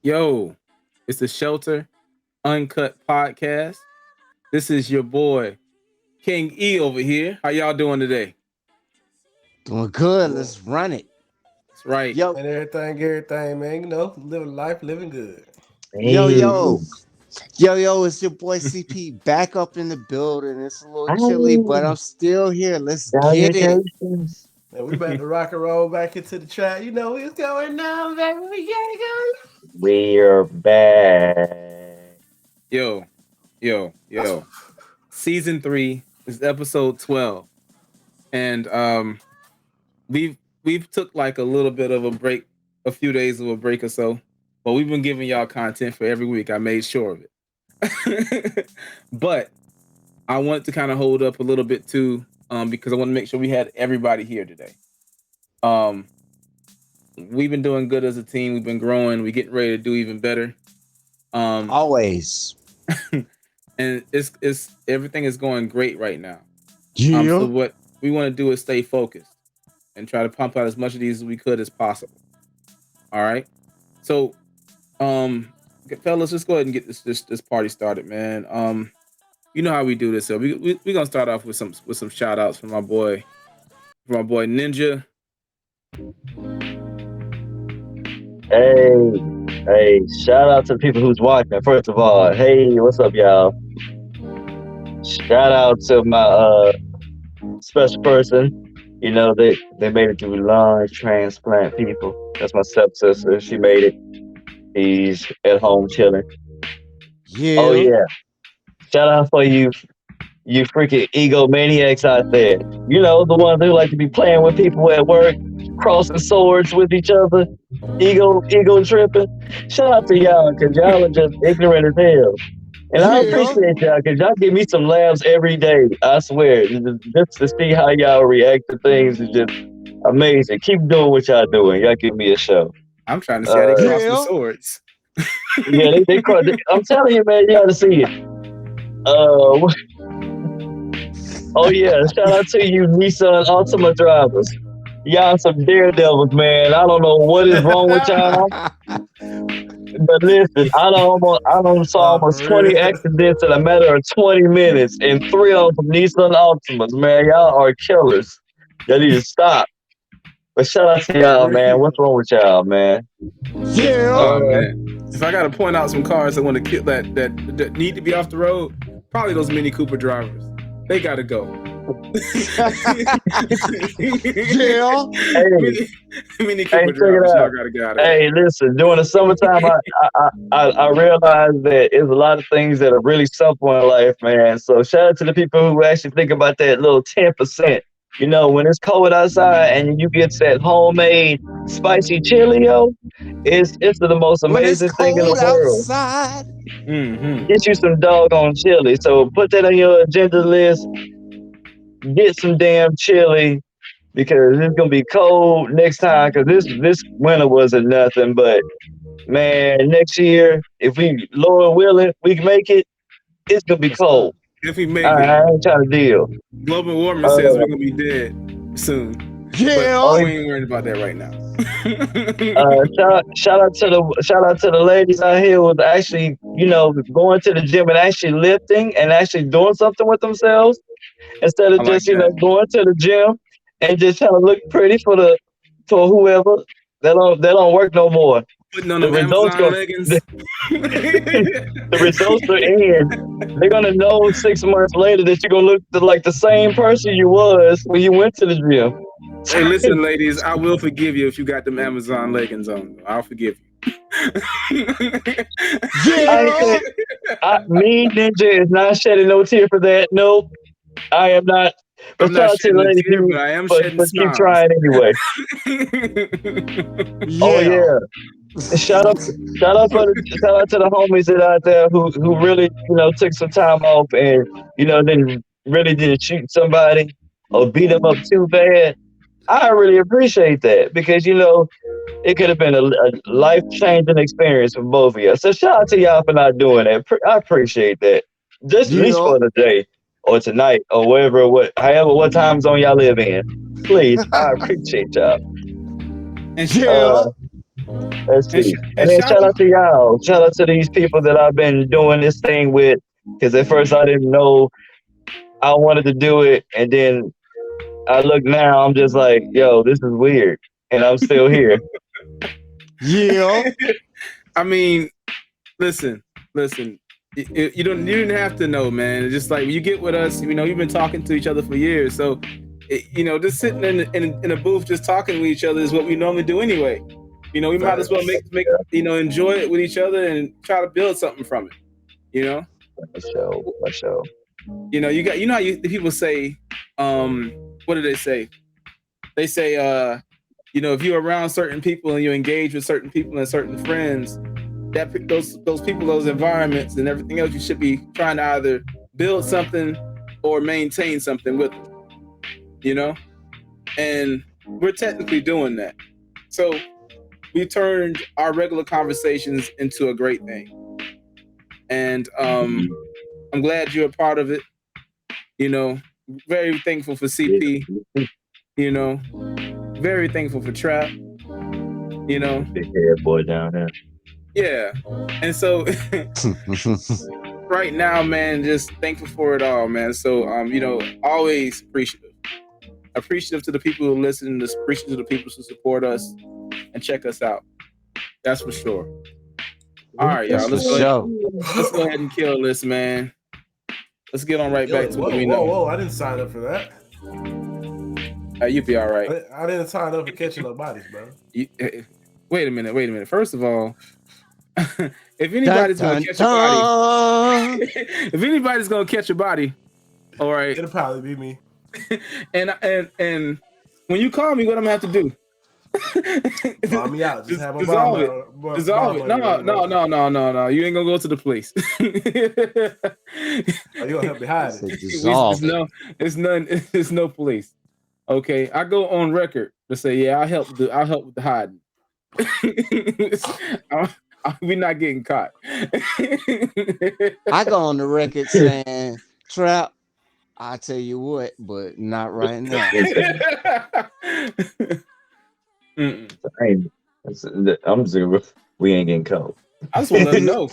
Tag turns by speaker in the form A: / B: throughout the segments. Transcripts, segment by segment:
A: Yo, it's the Shelter Uncut Podcast. This is your boy, King E over here. How y'all doing today?
B: Doing good. Let's run it.
A: That's right.
B: Yo,
C: And everything, man. You know, living life, living good.
B: yo. It's your boy CP back up in the building. It's a little chilly, but I'm still here. Let's get it.
C: And we about to rock and roll back into the track. You know, what's going on, baby? We gotta go.
D: We're back.
A: Yo. Season 3 is episode 12. And we've took like a little bit of a break, a few days of a break or so. But we've been giving y'all content for every week. I made sure of it. But I wanted to kind of hold up a little bit too, because I want to make sure we had everybody here today. We've been doing good as a team. We've been growing. We're getting ready to do even better.
B: Always.
A: And it's everything is going great right now.
B: Yeah.
A: So what we want to do is stay focused and try to pump out as much of these as we could as possible. All right. So, fellas, let's go ahead and get this party started, man. You know how we do this. So we're gonna start off with some shout outs from my boy Ninja.
D: Hey, shout out to the people who's watching. First of all, hey, what's up, y'all? Shout out to my special person. You know, they made it through lung transplant people. That's my stepsister. She made it. He's at home chilling.
B: Yeah.
D: Oh yeah. Shout out for you freaking egomaniacs out there. You know, the ones who like to be playing with people at work, crossing swords with each other, ego tripping. Shout out to y'all, because y'all are just ignorant as hell. And I appreciate y'all, because y'all give me some laughs every day. I swear. Just to see how y'all react to things is just amazing. Keep doing what y'all doing. Y'all give me a show.
A: I'm trying to see how they cross the swords.
D: Yeah, they cross. I'm telling you, man, you got to see it. Oh yeah, shout out to you Nissan Altima drivers. Y'all some daredevils, man. I don't know what is wrong with y'all. But listen, I done saw almost 20 accidents in a matter of 20 minutes, and 3 of them Nissan Altimas, man. Y'all are killers. Y'all need to stop. But shout out to y'all, man. What's wrong with y'all, man?
B: Yeah.
A: Oh man. If I gotta point out some cars that want to kill that need to be off the road, probably those Mini Cooper drivers. They gotta go.
B: Yeah.
A: Mini Cooper drivers, y'all gotta get out of
D: Hey, listen, during the summertime, I realized that there's a lot of things that are really simple in life, man. So shout out to the people who actually think about that little 10%. You know, when it's cold outside and you get that homemade spicy chili, it's the most amazing thing in the world.
B: Outside.
A: Mm-hmm.
D: Get you some doggone chili. So put that on your agenda list. Get some damn chili, because it's gonna be cold next time. Because this winter wasn't nothing, but man, next year if we Lord willing we can make it, it's gonna be cold.
A: If we make it,
D: I ain't trying to deal.
A: Global warming says we're gonna be dead soon.
B: Yeah.
A: But we ain't worried about that right now.
D: Shout out to the ladies out here with actually, you know, going to the gym and actually lifting and actually doing something with themselves, instead of just going to the gym and just trying to look pretty for whoever. That don't work no more.
A: Putting on the Amazon leggings.
D: The results are in. They're gonna know 6 months later that you're gonna look like the same person you was when you went to the gym.
A: Hey, listen, ladies, I will forgive you if you got them Amazon leggings on. I'll forgive you.
D: I ain't
B: Yeah.
D: said, me, Ninja, is not shedding no tear for that. Nope, I am not.
A: I'm
D: But
A: not
D: shout out to the
A: shedding a
D: ladies,
A: tear, but I am
D: but
A: shedding
D: keep
A: smiles.
D: trying anyway. Oh
B: Yeah.
D: yeah. And shout out to the homies that out there who really, took some time off and, then really didn't shoot somebody or beat them up too bad. I really appreciate that because, it could have been a life changing experience for both of you. So shout out to y'all for not doing that. I appreciate that. Just at least
B: Yeah.
D: for the day or tonight or however what time zone y'all live in. Please, I appreciate y'all.
A: and
B: Yeah.
D: Uh, let's
A: and,
D: see.
A: and
D: And then
A: shout
D: shout
A: out.
D: out to y'all. Shout out to these people that I've been doing this thing with. Because at first I didn't know I wanted to do it. And then I look now, I'm just like, yo, this is weird. And I'm still here.
B: Yeah.
A: I mean, listen. You didn't have to know, man. It's just like when you get with us, you've been talking to each other for years. So, just sitting in a booth, just talking with each other is what we normally do anyway. We might as well make enjoy it with each other and try to build something from it.
D: For sure. For sure.
A: You know how the people say, what do they say? They say, if you're around certain people and you engage with certain people and certain friends, that those people, those environments, and everything else, you should be trying to either build something or maintain something with them. And we're technically doing that. So we turned our regular conversations into a great thing, and I'm glad you're a part of it. Very thankful for CP. Very thankful for Trap.
D: Big head boy down there.
A: Yeah, and so right now, man, just thankful for it all, man. So always appreciative to the people who listen, appreciative to the people who support us and check us out. That's for sure. All right, y'all.
B: That's for sure.
A: Let's go ahead and kill this, man. Let's get on right back to what we know.
C: Whoa! I didn't sign up for that.
A: You'll be all right.
C: I didn't sign up for catching no bodies, bro.
A: Wait a minute. First of all, if anybody's gonna catch a body, if anybody's gonna catch a body, all right,
C: It'll probably be me.
A: and when you call me, what I'm gonna have to do?
C: Call me out. Just have a
A: dissolve it. Dissolve it. No. You ain't gonna go to the police.
C: You gonna help me hide it?
B: Dissolve it.
A: It's no police. Okay, I go on record to say, yeah, I help with the hiding. We're not getting caught.
B: I go on the record saying, Trap, I tell you what, but not right now.
D: I'm zero. We ain't getting caught.
A: I just want to let them know.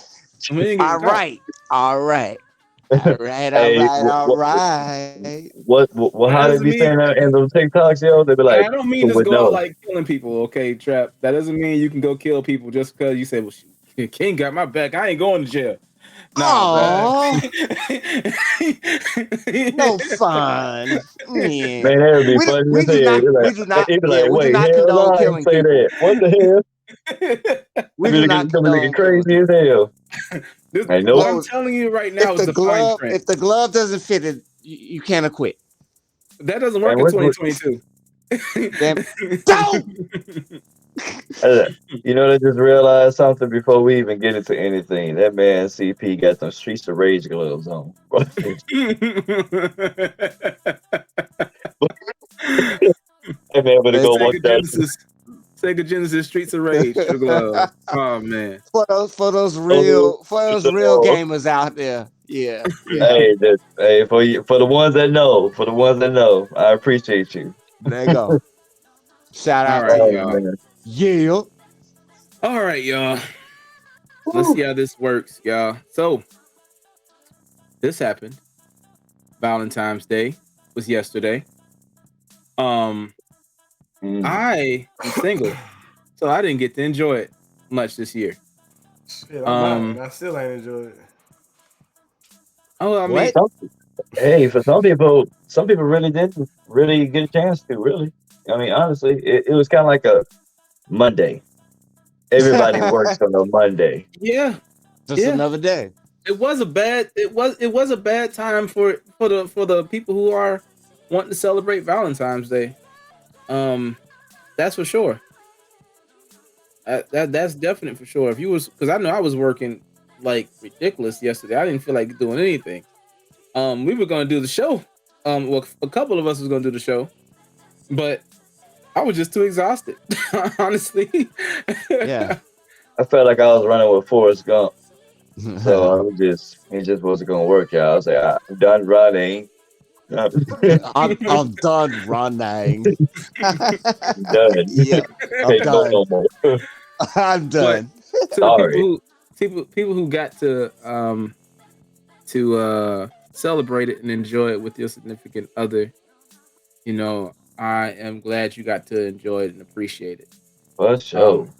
A: We ain't getting
B: All right.
D: What? How they be saying that in those TikToks, yo? They be like,
A: I don't mean just go out like killing people, okay, Trap. That doesn't mean you can go kill people just because you say, well, King got my back. I ain't going to jail.
B: No fun.
D: Man, that would be funny.
B: We do not condone killing
D: say
B: people.
D: that. What the hell?
B: We do not condone
D: crazy as hell.
A: What I'm telling you right now is the fine print.
B: If the glove doesn't fit it, you can't acquit.
A: That doesn't work in 2022.
B: Don't.
D: I just realized something before we even get into anything. That man CP got some Streets of Rage gloves on. Hey man, better go watch that.
A: Sega Genesis Streets of Rage glove. Oh man.
B: For those real gamers out there. Yeah.
D: Hey, for the ones that know, I appreciate you.
B: There you go. Shout out
A: to y'all. Man.
B: Yeah.
A: All right, y'all. Let's see how this works, y'all. So this happened. Valentine's Day was yesterday. I am single, so I didn't get to enjoy it much this year.
C: Shit, I still ain't enjoyed it.
A: Oh, I mean,
D: hey, for some people really didn't really get a chance to really. I mean, honestly, it was kind of like a Monday. Everybody works on a Monday.
A: Yeah,
B: Just
A: yeah.
B: another day.
A: It was a bad time for the people who are wanting to celebrate Valentine's Day. Um, that's for sure. That's definite for sure. If you was, because I know I was working like ridiculous yesterday. I didn't feel like doing anything. We were gonna do the show. Well, a couple of us was gonna do the show, but I was just too exhausted, honestly.
B: Yeah.
D: I felt like I was running with Forrest Gump, so I was just it just wasn't gonna work out. I was like, I'm done running. I'm
B: I'm done running.
D: done.
B: Yeah, I'm
D: Can't go
B: done.
D: no more.
B: I'm
A: But
B: done.
A: to the
D: Sorry.
A: people who got to celebrate it and enjoy it with your significant other, I am glad you got to enjoy it and appreciate it.
D: For sure.
A: Um,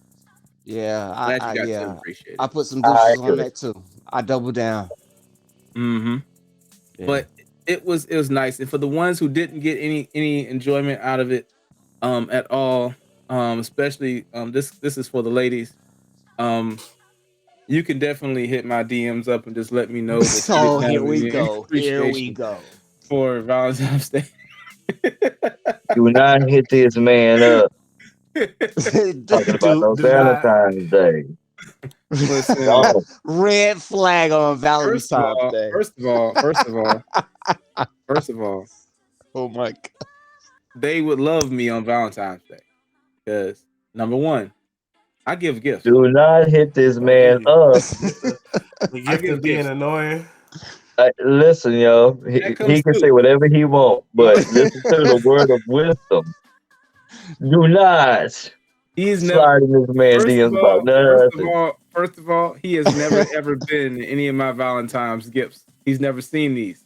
B: Yeah,
A: glad you got to
B: yeah.
A: appreciate
B: I
A: it.
B: put some
D: I
B: deuces on
D: agree.
B: that too. I double down.
A: Hmm.
B: Yeah.
A: But it was nice, and for the ones who didn't get any enjoyment out of it, at all, especially this is for the ladies. Um, you can definitely hit my DMs up and just let me know that you
B: Oh,
A: didn't have
B: here we
A: any
B: go. Here we
A: appreciation
B: go.
A: for Valentine's Day.
D: Do not hit this man up talking about
B: Dude,
D: no
C: Do not.
D: Valentine's Day.
A: Listen,
D: No.
B: red flag on
A: first of
B: Valentine's
A: all,
B: Day.
A: first of all, first of all, first of all,
B: Oh my God.
A: they would love me on Valentine's Day because number one, I give gifts.
D: Do not hit this
C: Oh,
D: man
C: dude.
D: up.
C: The
A: I
C: gift
A: give
C: of being
A: gifts.
C: annoying.
D: Listen, yo,
A: That
D: he
A: comes
D: can
A: too.
D: say whatever he wants, but listen to the word of wisdom. Do not
A: He's never.
D: slide in this man
A: First of
D: DMs about
A: all, first of
D: nothing.
A: all, first of all, he has never ever been in any of my Valentine's gifts. He's never seen these.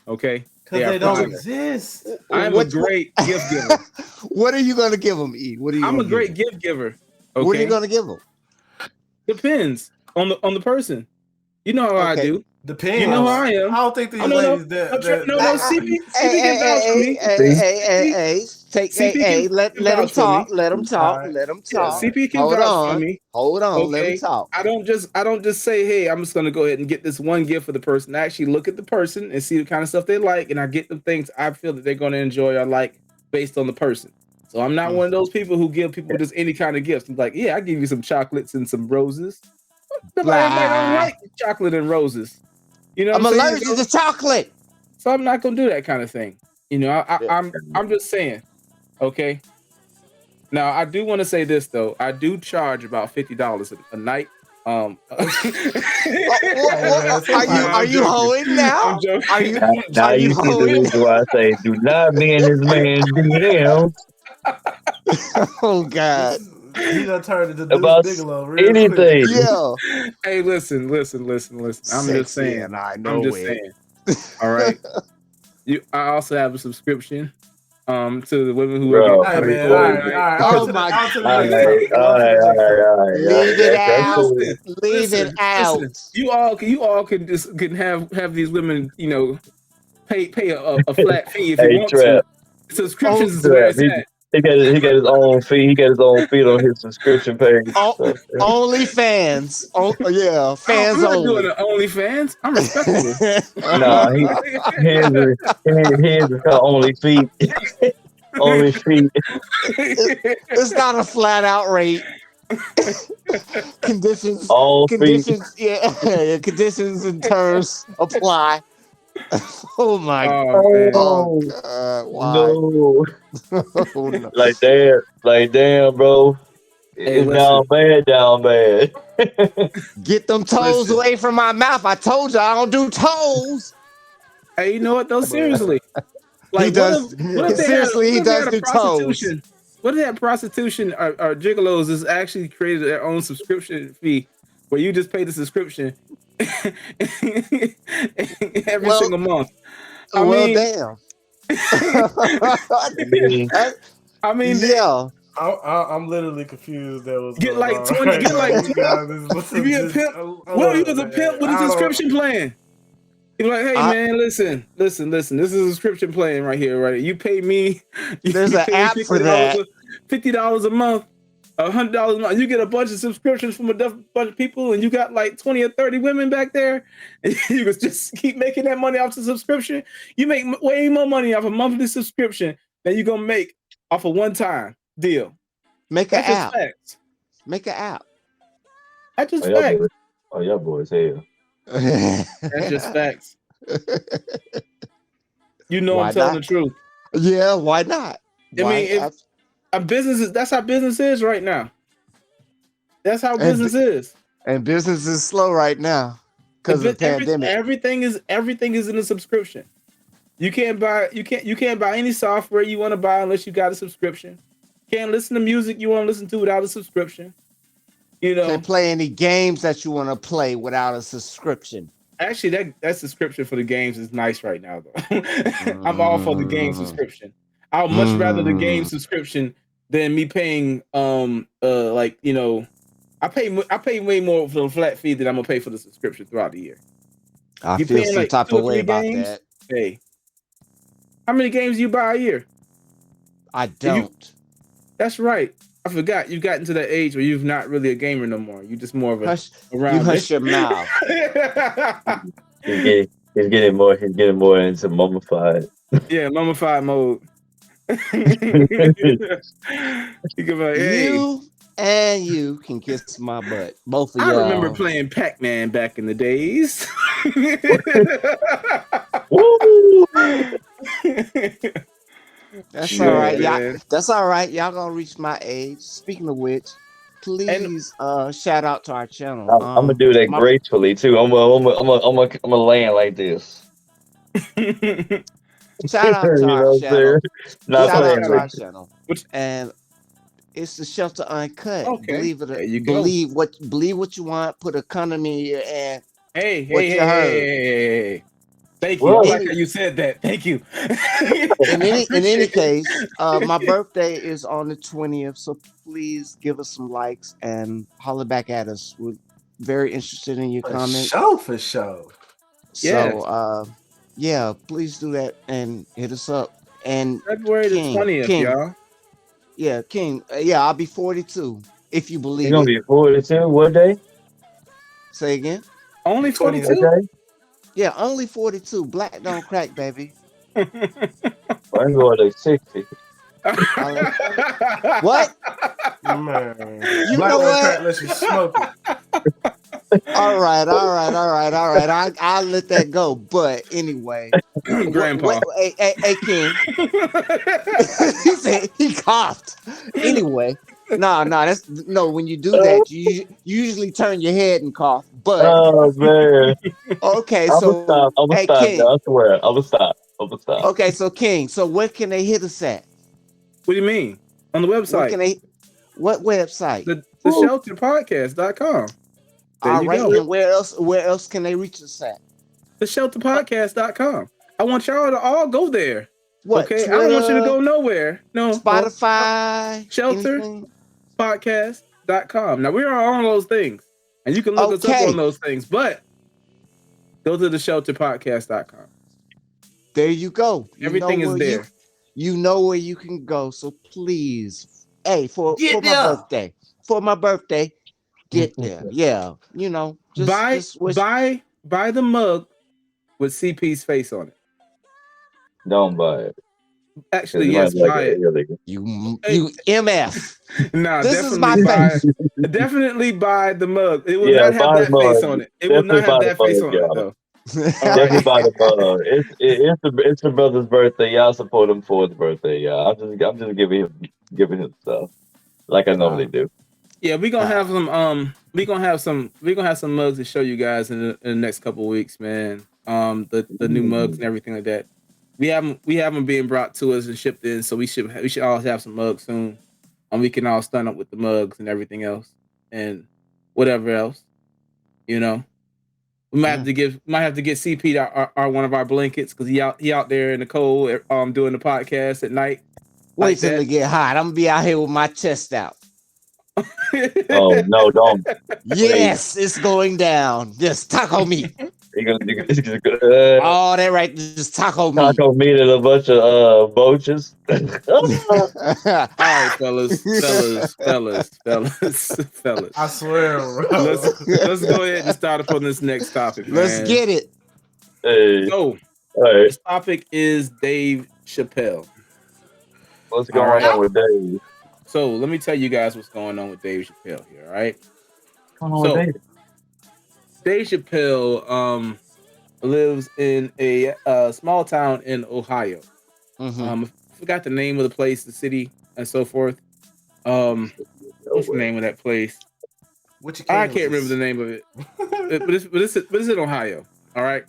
A: Okay, they
C: Because
A: are
C: they don't
A: private.
C: exist.
A: I'm a
B: What?
A: great gift giver.
B: What are you gonna give him? E? What are you
A: I'm a
B: gonna give
A: great
B: him?
A: gift giver.
B: What are you
A: Okay,
B: gonna give him?
A: depends on the person. You know how I
B: Okay.
A: do. You know how
C: Depends.
A: I
C: I
A: am.
C: don't think
A: Oh
C: these
A: no no
C: ladies
A: no CP
B: Hey,
A: CP can vouch for me.
D: See?
B: take,
A: CP can, can
B: let him
A: vouch for
B: talk,
A: me.
B: let him
C: All
B: talk,
C: right.
B: let him
C: All
B: talk.
C: right.
A: CP can vouch for me.
B: Hold on, let him
A: Okay.
B: talk.
A: I don't just say, hey, I'm just gonna go ahead and get this one gift for the person. I actually look at the person and see the kind of stuff they like, and I get them things I feel that they're gonna enjoy or like based on the person. So I'm not
B: Mm.
A: one of those people who give people just any kind of gifts. I'm like, yeah, I give you some chocolates and some roses. Everybody don't
B: Blah.
A: like chocolate and roses. You know what
B: I'm
A: I'm saying?
B: allergic to chocolate.
A: So I'm not gonna do that kind of thing.
B: Yeah.
A: I'm just saying. Okay. Now I do want to say this though. I do charge about $50 a night.
C: man,
B: Are
A: No,
B: you
C: somebody-
B: are
A: I'm
B: you
A: joking.
B: hoeing now?
A: I'm joking.
B: Are you
D: Now
B: are you
D: you see the
B: hoeing?
D: reason why I say do not be in this man DMs
B: Oh God.
C: He done turned into Deuce
D: about
C: Bigelow real quick.
D: anything.
B: Yeah.
A: Hey, listen. I'm just
B: Sexy
A: saying.
B: and I
A: I'm
B: know
A: just
B: it.
A: saying. All right. I also have a subscription to the women who are getting
D: Bro.
C: Hey
A: married
C: man, all
A: every
C: right,
A: night.
C: all right.
B: Oh my
C: On to the
D: All
C: next
D: right,
C: topic.
D: all
C: On to
D: right,
C: the
D: all
C: next
D: right,
C: topic.
D: all right.
B: Leave it
D: That's
B: out.
D: cool.
B: Leave it out.
A: You all can just can have these women, pay a flat fee if you
D: Hey,
A: want to.
D: Trap,
B: Oh,
A: Subscriptions is where
D: Trap.
A: it's at.
D: He got his own feed. He got his own feed on his subscription page.
B: oh
D: So,
B: only fans. Oh yeah, fans
A: I'm not doing
B: only.
A: the OnlyFans. I'm respectable.
D: nah, his is called only feet. Only feet.
B: It's not a flat out rate. Conditions,
D: All feet.
B: yeah, conditions and terms apply. Oh my,
A: Oh man.
B: oh
D: Oh
B: God, why?
D: no!
B: Oh no.
D: Like damn, bro.
A: Hey,
D: It's
A: listen,
D: down bad.
B: Get them toes
A: listen.
B: away from my mouth. I told you I don't do toes.
A: Hey, you know what though? Seriously,
B: He
A: like
B: does.
A: what if they had
B: Seriously, he
A: what if they had
B: does
A: a
B: do toes.
A: prostitution? What if they had prostitution or gigolos is actually created their own subscription fee where you just pay the subscription every
B: Well,
A: single month? I
B: well,
A: mean,
B: damn.
D: I mean,
A: I mean,
B: Yeah.
C: I'm literally confused at what's
A: get
C: going
A: like
C: on
A: 20,
C: right
A: get
C: now.
A: like
C: You
A: 12.
C: guys
A: You be a
C: just
A: pimp. What if you
C: look,
A: was a
C: man.
A: pimp with a subscription plan? You're like, hey
B: I,
A: man, listen. This is a subscription plan right here, right? You pay me,
B: there's
A: you
B: an
A: pay me
B: app for that.
A: $50 a month, $100 a month. You get a bunch of subscriptions from a bunch of people, and you got like 20 or 30 women back there, and you can just keep making that money off the subscription. You make way more money off a monthly subscription than you're gonna make off a one-time deal.
B: Make an
A: That's just
B: app.
A: facts.
B: Make an app.
A: That's
D: Oh,
A: just
D: y'all
A: facts.
D: boys. Oh, y'all boys hell.
A: That's just facts. You know I'm
B: Why
A: telling the
B: not?
A: truth.
B: Yeah, why not?
A: I
B: Why?
A: mean, if a business is that's how business is right now. That's how
B: And,
A: business is.
B: and business is slow right now
A: The
B: because of the pandemic.
A: everything is in a subscription. You can't buy any software you want to buy unless you got a subscription. Can't listen to music you want to listen to without a subscription. You know,
B: Can't play any games that you want to play without a subscription.
A: actually that subscription for the games is nice right now though. I'm all for the game
B: Mm,
A: subscription. I would much rather the game
B: mm.
A: subscription than me paying like I pay way more for the flat fee than I'm gonna pay for the subscription throughout the year.
B: I
A: You
B: feel
A: paying
B: some
A: like
B: type
A: two
B: of
A: or
B: way
A: three
B: about
A: games?
B: that.
A: Hey, how many games do you buy a year?
B: I
A: You
B: don't.
A: That's right. I forgot you've gotten to that age where you've not really a gamer no more. You're just more of a
B: Hush. You
A: around
B: hush
A: it.
B: your mouth.
D: He's getting more into mummified.
A: Yeah, mummified mode. You can be like, hey,
B: You and you can kiss my butt. Both of
A: I remember
B: y'all.
A: playing Pac-Man back in the days.
D: Woo!
B: That's all
A: Yeah,
B: right.
D: Man,
B: Y'all,
A: man.
B: that's all right. Y'all gonna reach my age. Speaking of which,
A: And
B: please shout out to our channel.
D: I'm gonna do that
B: My
D: gracefully too. I'm gonna land like this.
B: shout out to
D: You
B: our
D: know what I'm saying?
B: channel.
D: Not
A: what's
B: Shout
A: our
B: out
D: playing
B: to
A: channel?
B: our
D: with
B: channel.
A: Which
B: And it's the Shelter Uncut.
A: okay,
B: Believe it or
A: there you go.
B: believe what you want. Put a condom in your and
A: Hey, hey,
B: what
A: hey,
B: you
A: hey,
B: heard.
A: hey, hey, hey. Thank you. I
D: what?
A: like how
B: Any
A: you said that. Thank you.
B: in
A: I
B: any
A: appreciate
B: case, my
A: it.
B: birthday is on the 20th, so please give us some likes and holler back at us. We're very interested in your
C: For
B: comments.
C: sure, for sure.
A: Yeah,
B: So yeah, please do that and hit us up. And
A: February the
B: King,
A: 20th,
B: King,
A: y'all.
B: yeah, King, yeah, I'll be 42 if you
D: You
B: believe
D: gonna
B: it.
D: be 42? What day?
B: Say again.
A: Only
C: The 20th.
D: What
A: 42?
D: day?
B: Yeah, only 42. Black don't crack, baby.
D: I'm going to 60.
B: I what?
C: Man.
B: You
C: Black
B: know
C: don't
B: what?
C: crack unless you smoke it.
B: All right, all right, all right, all right. I'll let that go. But anyway, what
A: Grandpa.
B: hey King. He said he coughed. Anyway, no, that's no. When you do
D: Oh,
B: that, you usually turn your head and cough. But
D: oh, man.
B: okay,
D: I'm gonna
B: so
D: stop. I'm gonna
B: hey
D: stop
B: King.
D: now. I swear. I'm gonna stop. I'm gonna stop.
B: Okay, so King. So where can they hit us at?
A: What do you mean? On the
B: Where
A: website.
B: can they? What website?
A: The
D: Woo.
A: shelterpodcast.com. There
B: All
A: you
B: right,
A: go.
B: and where else? Where else can they reach us at?
A: The shelterpodcast.com. I want y'all to all go there.
B: What
A: Okay. I don't want you to
B: Twitter,
A: go nowhere. No.
B: Spotify,
A: Shelter
B: anything?
A: podcast.com. Now we're on all those things and you can look us up on
B: Okay,
A: those things, but go to the shelterpodcast.com.
B: there you go.
A: Everything is there.
B: You know where you can go. So please, hey,
C: Get there.
B: for my birthday, get there. Yeah,
A: Buy
B: just wish
A: buy buy the mug with CP's face on it.
D: Don't buy it. Because
A: Actually,
D: you might
A: yes,
D: be like
A: buy
D: it
A: it.
D: illegal.
A: Hey,
B: you MF.
A: nah,
B: This is my face.
A: definitely buy the mug. It will
D: Yeah,
A: not have
D: buy the
A: that face on
D: mug.
A: it. It will
D: Definitely
A: not have
D: buy the
A: that face
D: mug,
A: on it
D: y'all.
A: though. All
D: Definitely
A: right.
D: buy the mug. It's the brother's birthday. Y'all support him for his birthday, y'all. I'm just giving him stuff like I normally
B: uh,
D: do.
A: Yeah, we're gonna have
B: uh,
A: some we're gonna have some mugs to show you guys in the next couple of weeks, man. The new mugs and everything like that. We haven't been brought to us and shipped in, so we should all have some mugs soon. And we can all stun up with the mugs and everything else and whatever else, you know. We
B: yeah.
A: might have to get CP our one of our blankets because he out there in the cold doing the podcast at night
B: Wait
A: like
B: till
A: that.
B: it get hot. I'm gonna be out here with my chest out.
D: Oh no, don't wait.
B: Yes, it's going down. Just taco meat.
D: It's gonna,
B: All that right, just taco meat.
D: taco meat and a bunch of boaches.
A: All right, fellas.
C: I swear,
A: Let's
C: bro.
A: let's go ahead and start up on this next topic,
B: Let's
A: man.
B: get it.
D: Hey,
A: So
D: all right,
A: this topic is Dave Chappelle.
D: what's
A: All
D: going
A: right.
D: on with Dave?
A: So let me tell you guys what's going on with Dave Chappelle here. All right.
D: What's going on
A: So
D: with Dave?
A: Dave Chappelle lives in a small town in Ohio.
B: Mhm.
A: I forgot the name of the place, the city, and so forth. Um, what's the name of that place?
C: Which
A: I
C: occasion
A: can't remember
C: was
A: the name of it, but it's in Ohio. All right,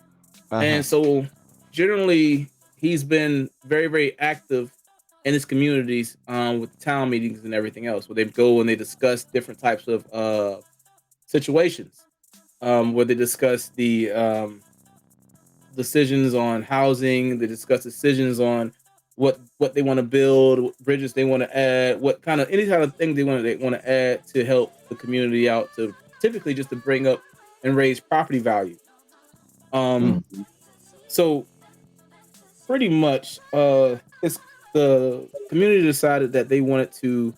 B: Uh-huh.
A: and so generally he's been very very active in his communities with town meetings and everything else, where they go and they discuss different types of situations, where they discuss the decisions on housing. They discuss decisions on what they want to build, what bridges they want to add, what kind of any kind of thing they want to add to help the community out. To typically just to bring up and raise property value. Um,
D: Mm.
A: so pretty much, it's the community decided that they wanted to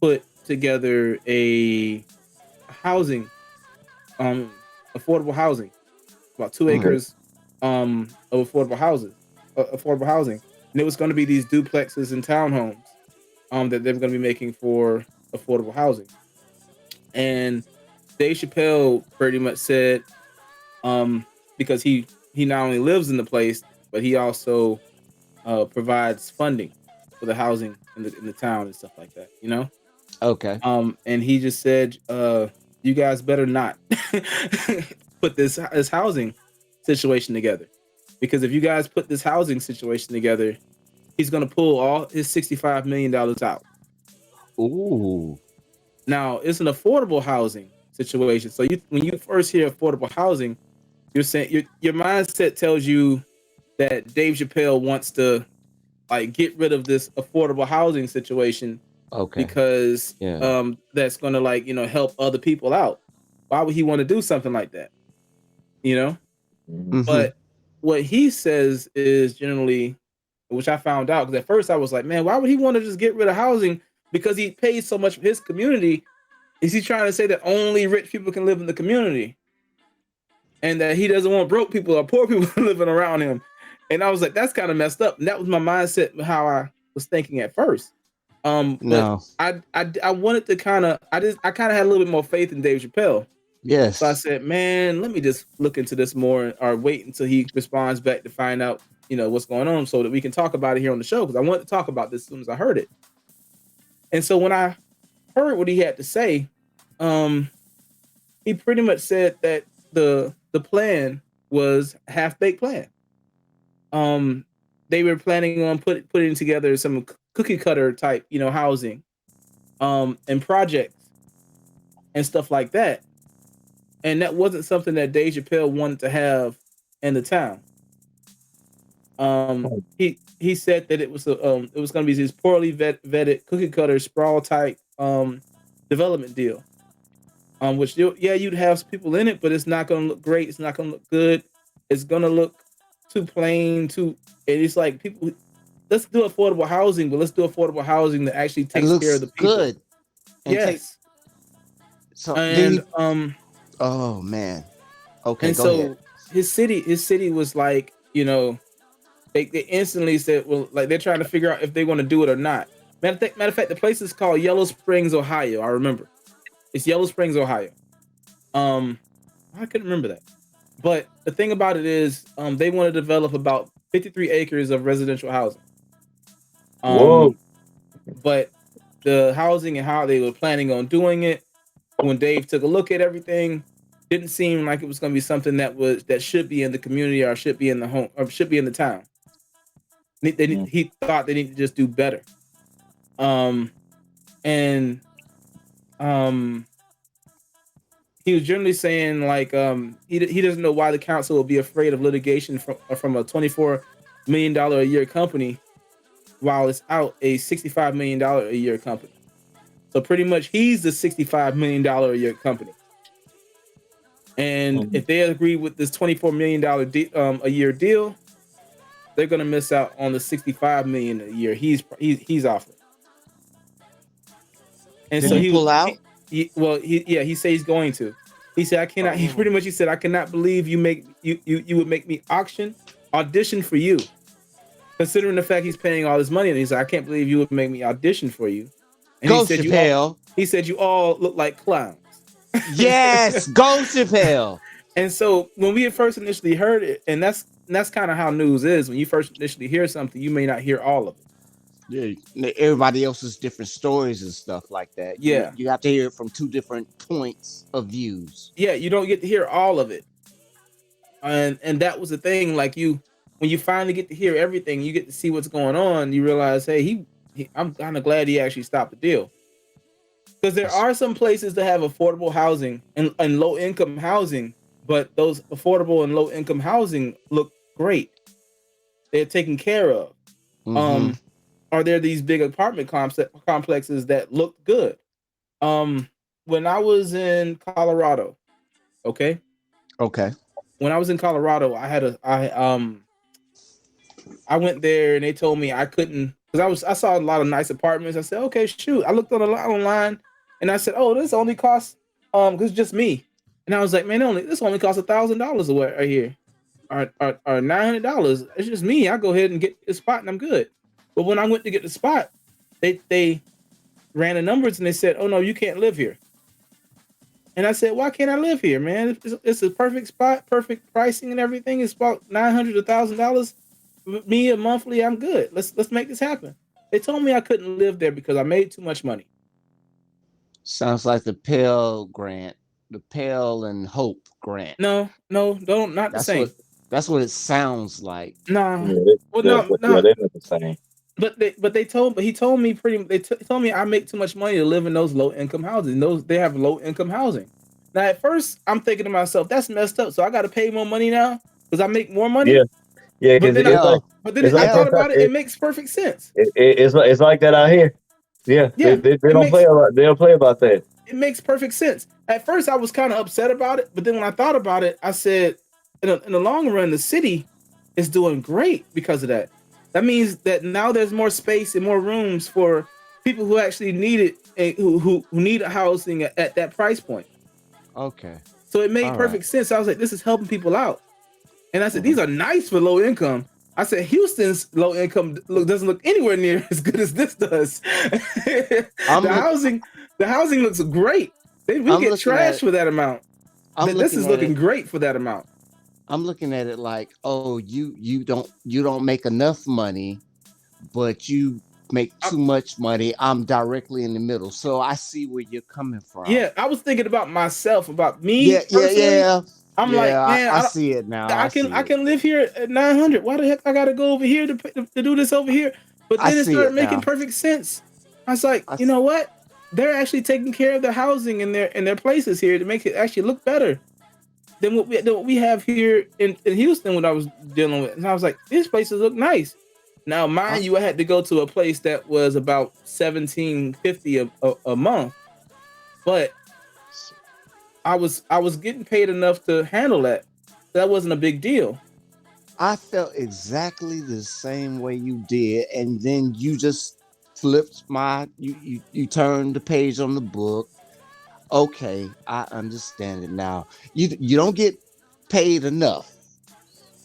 A: put together a housing, um, affordable housing, about two
B: Mm.
D: Okay.
A: acres of affordable housing, and it was going to be these duplexes and townhomes that they were going to be making for affordable housing. And Dave Chappelle pretty much said, because he not only lives in the place, but he also provides funding for the housing in the town and stuff like that, you know.
B: Okay.
A: And he just said, you guys better not put this housing situation together, because if you guys put this housing situation together, he's gonna pull all his $65 million out.
B: Ooh.
A: Now it's an affordable housing situation. So when you first hear affordable housing, you're saying your mindset tells you that Dave Chappelle wants to like get rid of this affordable housing situation
B: Okay.
A: because
B: Yeah.
A: that's gonna like help other people out. Why would he want to do something like that? You know?
D: Mm.
B: Mhm.
A: But what he says is generally, which I found out because at first I was like, man, why would he want to just get rid of housing because he pays so much for his community? Is he trying to say that only rich people can live in the community and that he doesn't want broke people or poor people living around him? And I was like, that's kind of messed up. And that was my mindset, how I was thinking at first. But
B: No.
A: I wanted to I kind of had a little bit more faith in Dave Chappelle. So I
B: Yes.
A: said, man, let me just look into this more or wait until he responds back to find out, what's going on so that we can talk about it here on the show. Because I wanted to talk about this as soon as I heard it. And so when I heard what he had to say, um, he pretty much said that the plan was half baked plan. Um, they were planning on putting together some cookie cutter type, housing, and projects and stuff like that. And that wasn't something that Dave Chappelle wanted to have in the town. He said that it was going to be this poorly vetted cookie cutter sprawl type development deal. Which you'd have some people in it, but it's not going to look great. It's not going to look good. It's going to look too plain. And it's like people. Let's do affordable housing, but let's do affordable housing that actually
B: It
A: takes care
B: looks
A: of the people.
B: good. And take
A: Yes,
B: so did
A: and
B: he oh man. Okay,
A: and
B: go ahead.
A: so his city was like, they instantly said, well, like they're trying to figure out if they want to do it or not. Matter of fact, the place is called Yellow Springs, Ohio. I remember it's Yellow Springs, Ohio. Um, I couldn't remember that, but the thing about it is, they want to develop about 53 acres of residential housing.
D: Whoa.
A: Um, but the housing and how they were planning on doing it, when Dave took a look at everything, didn't seem like it was going to be something that should be in the community or should be in the home or should be in the town.
D: Mm.
A: He thought they need to just do better. Um, and um, he was generally saying like he doesn't know why the council will be afraid of litigation from a $24 million a year company while it's out a $65 million a year company. So pretty much, he's the $65 million a year company. And if they agree with this $24 million a year deal, they're gonna miss out on the $65 million a year he's offering. And
B: Did
A: so
B: he pull out?
A: he said he's going to. He said I cannot. He pretty much said I cannot believe you would make me audition for you, considering the fact he's paying all this money. And he said I can't believe you would make me audition for you. And
B: Go Chapelle.
A: He said you all look like clowns.
B: Yes, go Chapelle.
A: And so when we had first initially heard it, and that's kind of how news is. When you first initially hear something, you may not hear all of it.
B: Yeah, everybody else's different stories and stuff like that.
A: Yeah,
B: you have to hear it from two different points of views.
A: Yeah, you don't get to hear all of it, and that was the thing. Like when you finally get to hear everything, you get to see what's going on. You realize, hey, I'm kind of glad he actually stopped the deal. Because there are some places that have affordable housing and low income housing, but those affordable and low income housing look great. They're taken care of.
B: Mm-hmm.
A: Are there these big apartment complexes that look good? When I was in Colorado, okay. When I was in Colorado, I went there and they told me I couldn't, because I saw a lot of nice apartments. I said, okay, shoot. I looked online and I said, oh, this only costs because it's just me. And I was like, man, this only costs $1,000 right here, or $900. It's just me. I go ahead and get the spot and I'm good. But when I went to get the spot, they ran the numbers and they said, oh no, you can't live here. And I said, why can't I live here, man? It's a perfect spot, perfect pricing and everything. It's about $900 to $1,000. Me a monthly, I'm good. Let's make this happen. They told me I couldn't live there because I made too much money.
B: Sounds like the Pell grant, the Pell and Hope grant.
A: No, not the same.
B: That's what it sounds like.
A: Nah.
D: They're not the same.
A: But he told me they told me I make too much money to live in those low income housing. They have low income housing. Now at first I'm thinking to myself, that's messed up. So I got to pay more money now because I make more money.
D: Yeah.
A: But then I thought about it. It makes perfect sense.
D: It's like that out here. Yeah. They don't play about. They don't play about that.
A: It makes perfect sense. At first I was kind of upset about it, but then when I thought about it, I said, in the long run, the city is doing great because of that. That means that now there's more space and more rooms for people who actually need it, and who need a housing at that price point.
B: Okay.
A: So it made perfect sense. I was like, this is helping people out. And I said, these are nice for low income. I said, Houston's low income doesn't look anywhere near as good as this does. The housing looks great. We get trash for that amount. This is looking great for that amount.
B: I'm looking at it like, oh, you don't make enough money, but you make too much money. I'm directly in the middle, so I see where you're coming from.
A: Yeah, I was thinking about myself, about me.
B: Yeah.
A: I'm like, man,
B: I see it now.
A: I can live here at 900. Why the heck I gotta go over here to do this over here? But then it started making perfect sense. I was like, you know what? They're actually taking care of the housing in their places here to make it actually look better than what we have here in Houston when I was dealing with. And I was like, these places look nice. Now, mind you, I had to go to a place that was about $1,750 a month, but I was getting paid enough to handle that. That wasn't a big deal.
B: I felt exactly the same way you did, and then you just flipped you turned the page on the book. Okay, I understand it now. You don't get paid enough,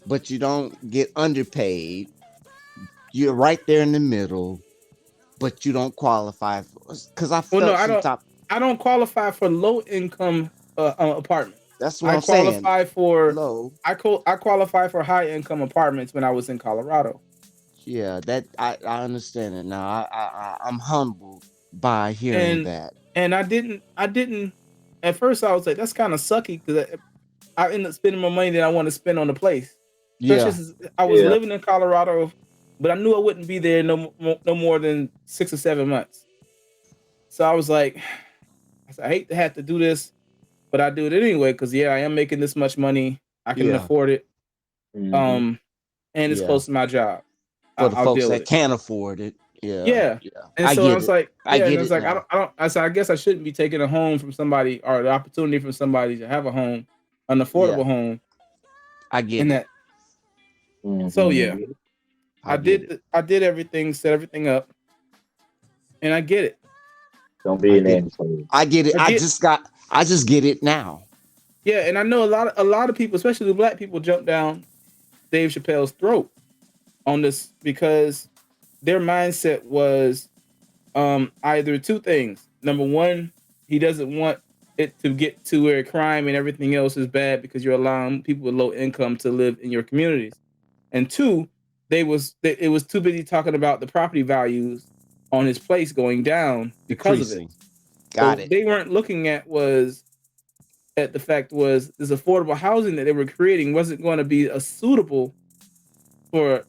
B: but you don't get underpaid. You're right there in the middle, but you don't qualify because I felt
A: I don't qualify for low income apartments.
B: That's what I'm saying.
A: I qualify for high income apartments when I was in Colorado.
B: Yeah, that I understand it now. I'm humbled by hearing that.
A: And I didn't. At first, I was like, "That's kind of sucky," because I ended up spending more money than I want to spend on the place. I was living in Colorado, but I knew I wouldn't be there no more than 6 or 7 months. So I was like, I hate to have to do this, but I do it anyway because I am making this much money. I can afford it.
D: Mm-hmm.
A: And it's close to my job.
B: For the folks that can't afford it.
A: Yeah.
B: yeah.
A: And
B: I
A: so I
B: get
A: was
B: it.
A: like,
B: I
A: yeah, and
B: get
A: I was
B: it
A: like,
B: now.
A: I said, I guess I shouldn't be taking a home from somebody or the opportunity from somebody to have a home, an
B: Yeah,
A: affordable home,
B: I get
A: and
B: it.
A: that. So yeah,
D: Mhm.
B: I get it.
A: I did everything, set everything up, and I get it.
D: Don't
B: I
D: be an
B: get it.
D: asshole.
B: I get it.
A: I get
B: I just get it now.
A: Yeah, and I know a lot of people, especially the black people, jump down Dave Chappelle's throat on this because their mindset was either two things. Number one, he doesn't want it to get to where crime and everything else is bad because you're allowing people with low income to live in your communities. And two, it was too busy talking about the property values on his place going down because of it.
B: Decreasing. Got
A: So
B: it.
A: they weren't looking at the fact was this affordable housing that they were creating wasn't going to be a suitable for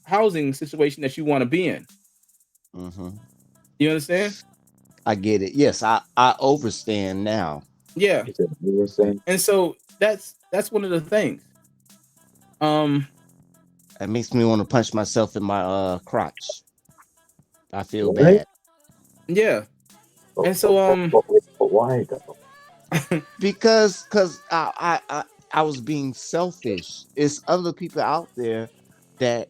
A: housing situation that you want to be in.
B: Hmm.
A: You understand?
B: I get it. Yes, I overstand now.
A: Yeah.
D: You said you were saying
A: And so that's one of the things. Um,
B: It makes me want to punch myself in my crotch. I feel
D: what?
B: bad
A: yeah. And so
D: But why though?
B: because I was being selfish. It's other people out there that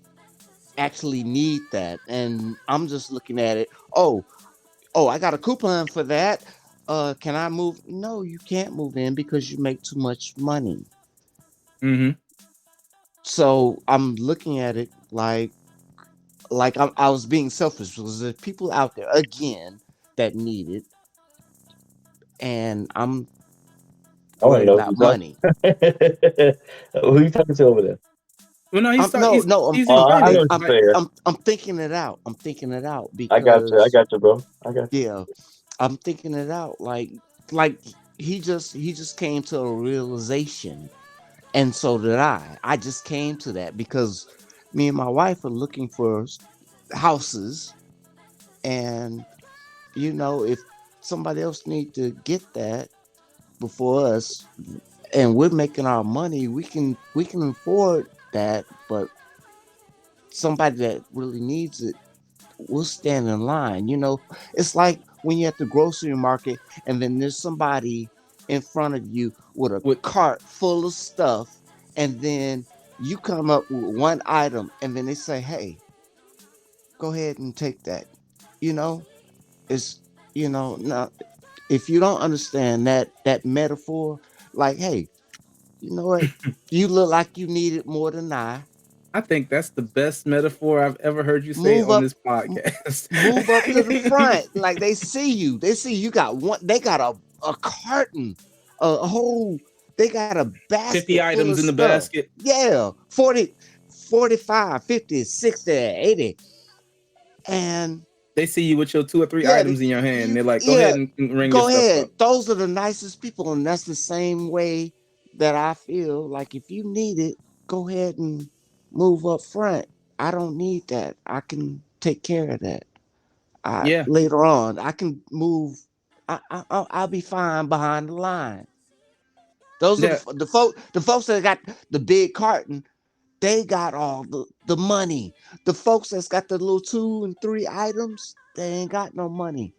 B: actually need that, and I'm just looking at it. Oh, I got a coupon for that. Can I move? No, you can't move in because you make too much money.
A: mhm.
B: So I'm looking at it like I was being selfish because there's people out there again that need it, and I'm
D: I want to
B: worried
D: know who
B: about
D: you talking.
B: money.
D: Who you talking to over there?
A: Well, no,
B: No, no,
A: he's
D: I
A: explaining
D: know
A: it.
D: what you're
A: Like,
D: saying.
B: I'm thinking it out. I'm thinking it out
D: I got you. I
B: because
D: got you, bro. I got you.
B: yeah, I'm thinking it out. Like he just came to a realization, and so did I. I just came to that because me and my wife are looking for houses, and if somebody else need to get that before us, and we're making our money, we can afford that, but somebody that really needs it will stand in line. It's like when you're at the grocery market and then there's somebody in front of you with a
A: with
B: cart full of stuff, and then you come up with one item, and then they say, "Hey, go ahead and take that." You know, it's now if you don't understand that metaphor, like, hey, you know what? You look like you need it more than I.
A: I think that's the best metaphor I've ever heard you say
B: Move
A: on
B: up,
A: this podcast.
B: move up to the front. Like they see you. They see you got one. They got a carton, a whole. They got a
A: 50
B: basket full of
A: items in the
B: stuff.
A: basket.
B: Yeah, 40, 45, 50, 60, 80, and
A: They see you with your two or three
B: yeah,
A: items in your hand. They're like, go
B: yeah.
A: ahead and ring this
B: Go
A: stuff up.
B: ahead. Those are the nicest people, and that's the same way that I feel. Like if you need it, go ahead and move up front. I don't need that. I can take care of that.
A: Yeah.
B: Later on, I can move. I'll be fine behind the line. Those are
A: Yeah.
B: the folks that got the big carton. They got all the money. The folks that's got the little 2 and 3 items, they ain't got no money.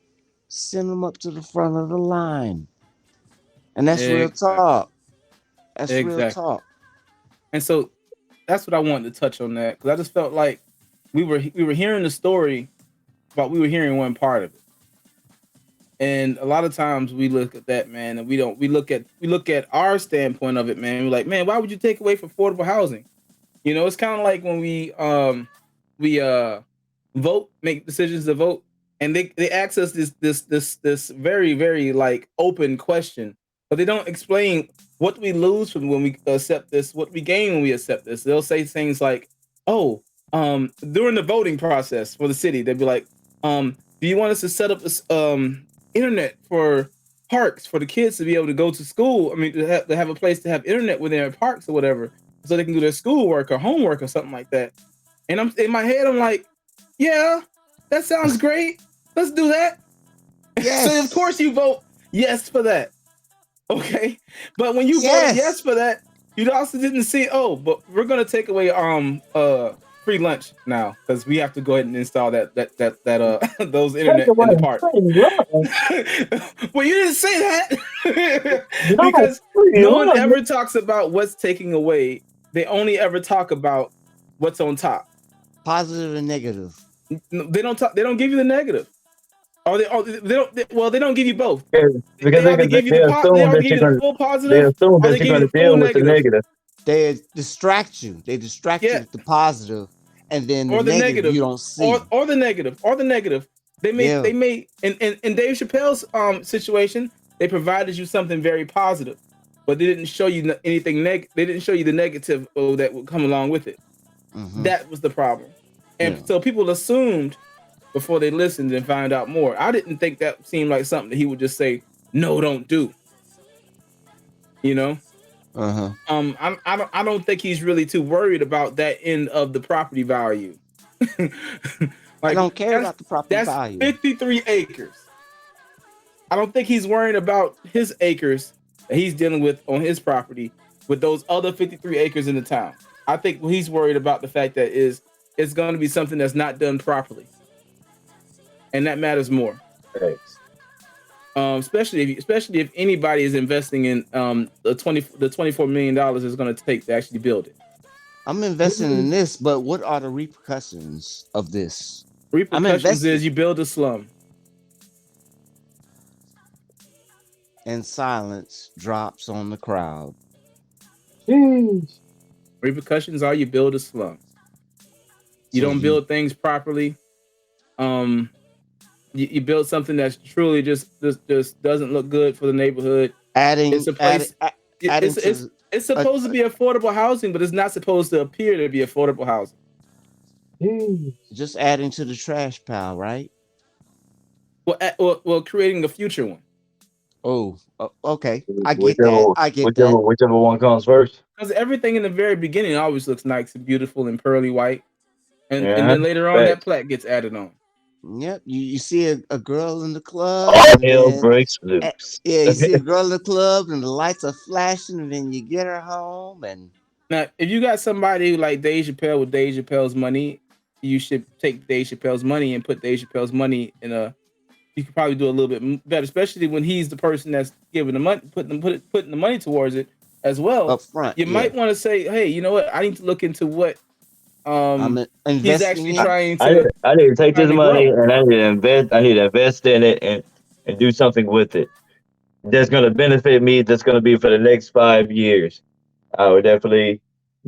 B: Send them up to the front of the line. And that's real
A: Exactly.
B: talk. That's real
A: Exactly.
B: talk.
A: And so that's what I wanted to touch on that because I just felt like we were hearing the story, but we were hearing one part of it. And a lot of times we look at that, man, and we look at our standpoint of it, man. We're like, man, why would you take away from affordable housing? It's kind of like when we vote, make decisions to vote, and they ask us this very very like open question, but they don't explain what we lose from when we accept this, what we gain when we accept this. They'll say things like, "Oh, during the voting process for the city, they'd be like, do you want us to set up this internet for parks for the kids to be able to go to school? I mean, to have a place to have internet within their parks or whatever." So they can do their schoolwork or homework or something like that. And I'm in my head, I'm like, yeah, that sounds great. Let's do that. So of course
B: Yes.
A: you vote yes for that. Okay. But when you voted yes
B: Yes.
A: for that, you also didn't see, oh, but we're gonna take away free lunch now because we have to go ahead and install that those
D: Take
A: internet in the
D: away
A: park.
D: free lunch.
A: Well, you didn't say that
D: No
A: because
D: free
A: no one
D: lunch.
A: ever talks about what's taking away. They only ever talk about what's on top.
B: Positive and negative.
A: They don't talk. They don't give you the negative. Well, they don't give you both.
D: Because
A: They either give you
D: they
A: they
D: assume
A: either
D: that
A: give you the full
D: they
A: positive
D: assume
A: or
D: that
A: they
D: you're
A: give you
D: gonna
A: the full
D: deal with the
A: negative.
D: negative.
B: They distract you. They distract you
A: Yeah,
B: with the positive, and then the
A: or the
B: negative you
A: negative,
B: don't see.
A: or the negative, or the negative.
B: Yeah.
A: They may in Dave Chappelle's situation, they provided you something very positive, but they didn't show you anything They didn't show you the negative that would come along with it. That was the problem, and so people assumed before they listened and found out more. I didn't think that seemed like something that he would just say, "No, don't do." You know. I don't think he's really too worried about that end of the property value.
B: I
A: Like
B: don't care about the property
A: that's
B: value.
A: 53 acres. I don't think he's worrying about his acres that he's dealing with on his property with those other 53 acres in the town. I think he's worried about the fact that it's going to be something that's not done properly, and that matters more.
D: Thanks.
A: Especially if anybody is investing in the $24 million is going to take to actually build it.
B: I'm investing in this, but what are the repercussions of this?
A: Repercussions is you build a slum.
B: And silence drops on the crowd.
D: Jeez.
A: Repercussions are you build a slum. You don't build things properly. You build something that's truly just doesn't look good for the neighborhood. It's a place. It's supposed to be affordable housing, but it's not supposed to appear to be affordable housing.
B: Just adding to the trash pile, right?
A: Well, creating a future one.
B: Oh, okay. I get that.
D: Whichever one comes first.
A: Because everything in the very beginning always looks nice and beautiful and pearly white, and then later on that plaque gets added on.
B: Yep, you see a girl in the club.
D: All hell breaks loose.
B: Yeah, you see a girl in the club and the lights are flashing, and then you get her home. And
A: now, if you got somebody like Dave Chappelle with Dave Chappelle's money, you should take Dave Chappelle's money and put Dave Chappelle's money in a. You could probably do a little bit better, especially when he's the person that's giving the money, putting the money towards it as well.
B: Up front,
A: you might want to say, "Hey, you know what? I need to look into what he's actually trying to."
D: I need to take this money and I need to invest. I need to invest in it and do something with it that's going to benefit me. That's going to be for the next 5 years. I would definitely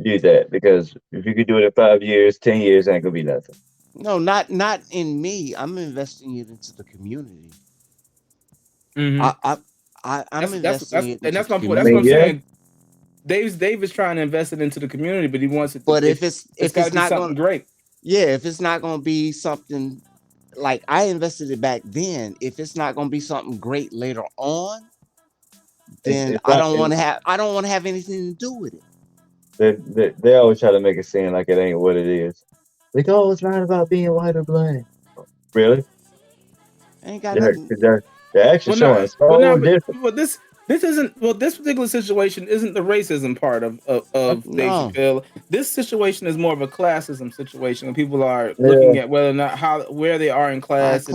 D: do that because if you could do it in 5 years, 10 years ain't gonna be nothing.
B: No, not in me. I'm investing it into the community. I'm investing it into
A: that's my
B: the
A: point. That's what I'm
B: community.
A: saying. Dave is trying to invest it into the community, but he wants it.
B: But if it's not
A: something great,
B: yeah, if it's not going to be something like I invested it back then, if it's not going to be something great later on, then I don't want to have anything to do with it.
D: They always try to make it seem like it ain't what it is. Like, oh, it's not about being white or black. Really?
B: Ain't got nothing.
D: They're actually showing so different.
A: Well, this particular situation isn't the racism part of Dave Chappelle. This situation is more of a classism situation when people are looking at whether or not where they are in class,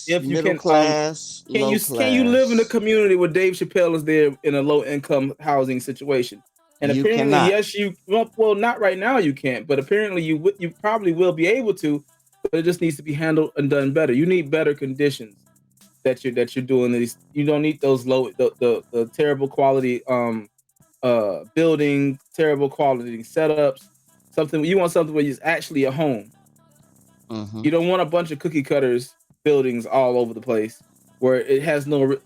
B: if you can class,
A: can you live in a community where Dave Chappelle is there in a low income housing situation? And
B: you
A: apparently,
B: cannot.
A: yes, well, not right now you can't, but apparently you probably will be able to, but it just needs to be handled and done better. You need better conditions that you're doing these. You don't need those the terrible quality building, terrible quality setups. You want something where it's actually a home.
B: Mm-hmm.
A: You don't want a bunch of cookie cutters buildings all over the place where it has no look.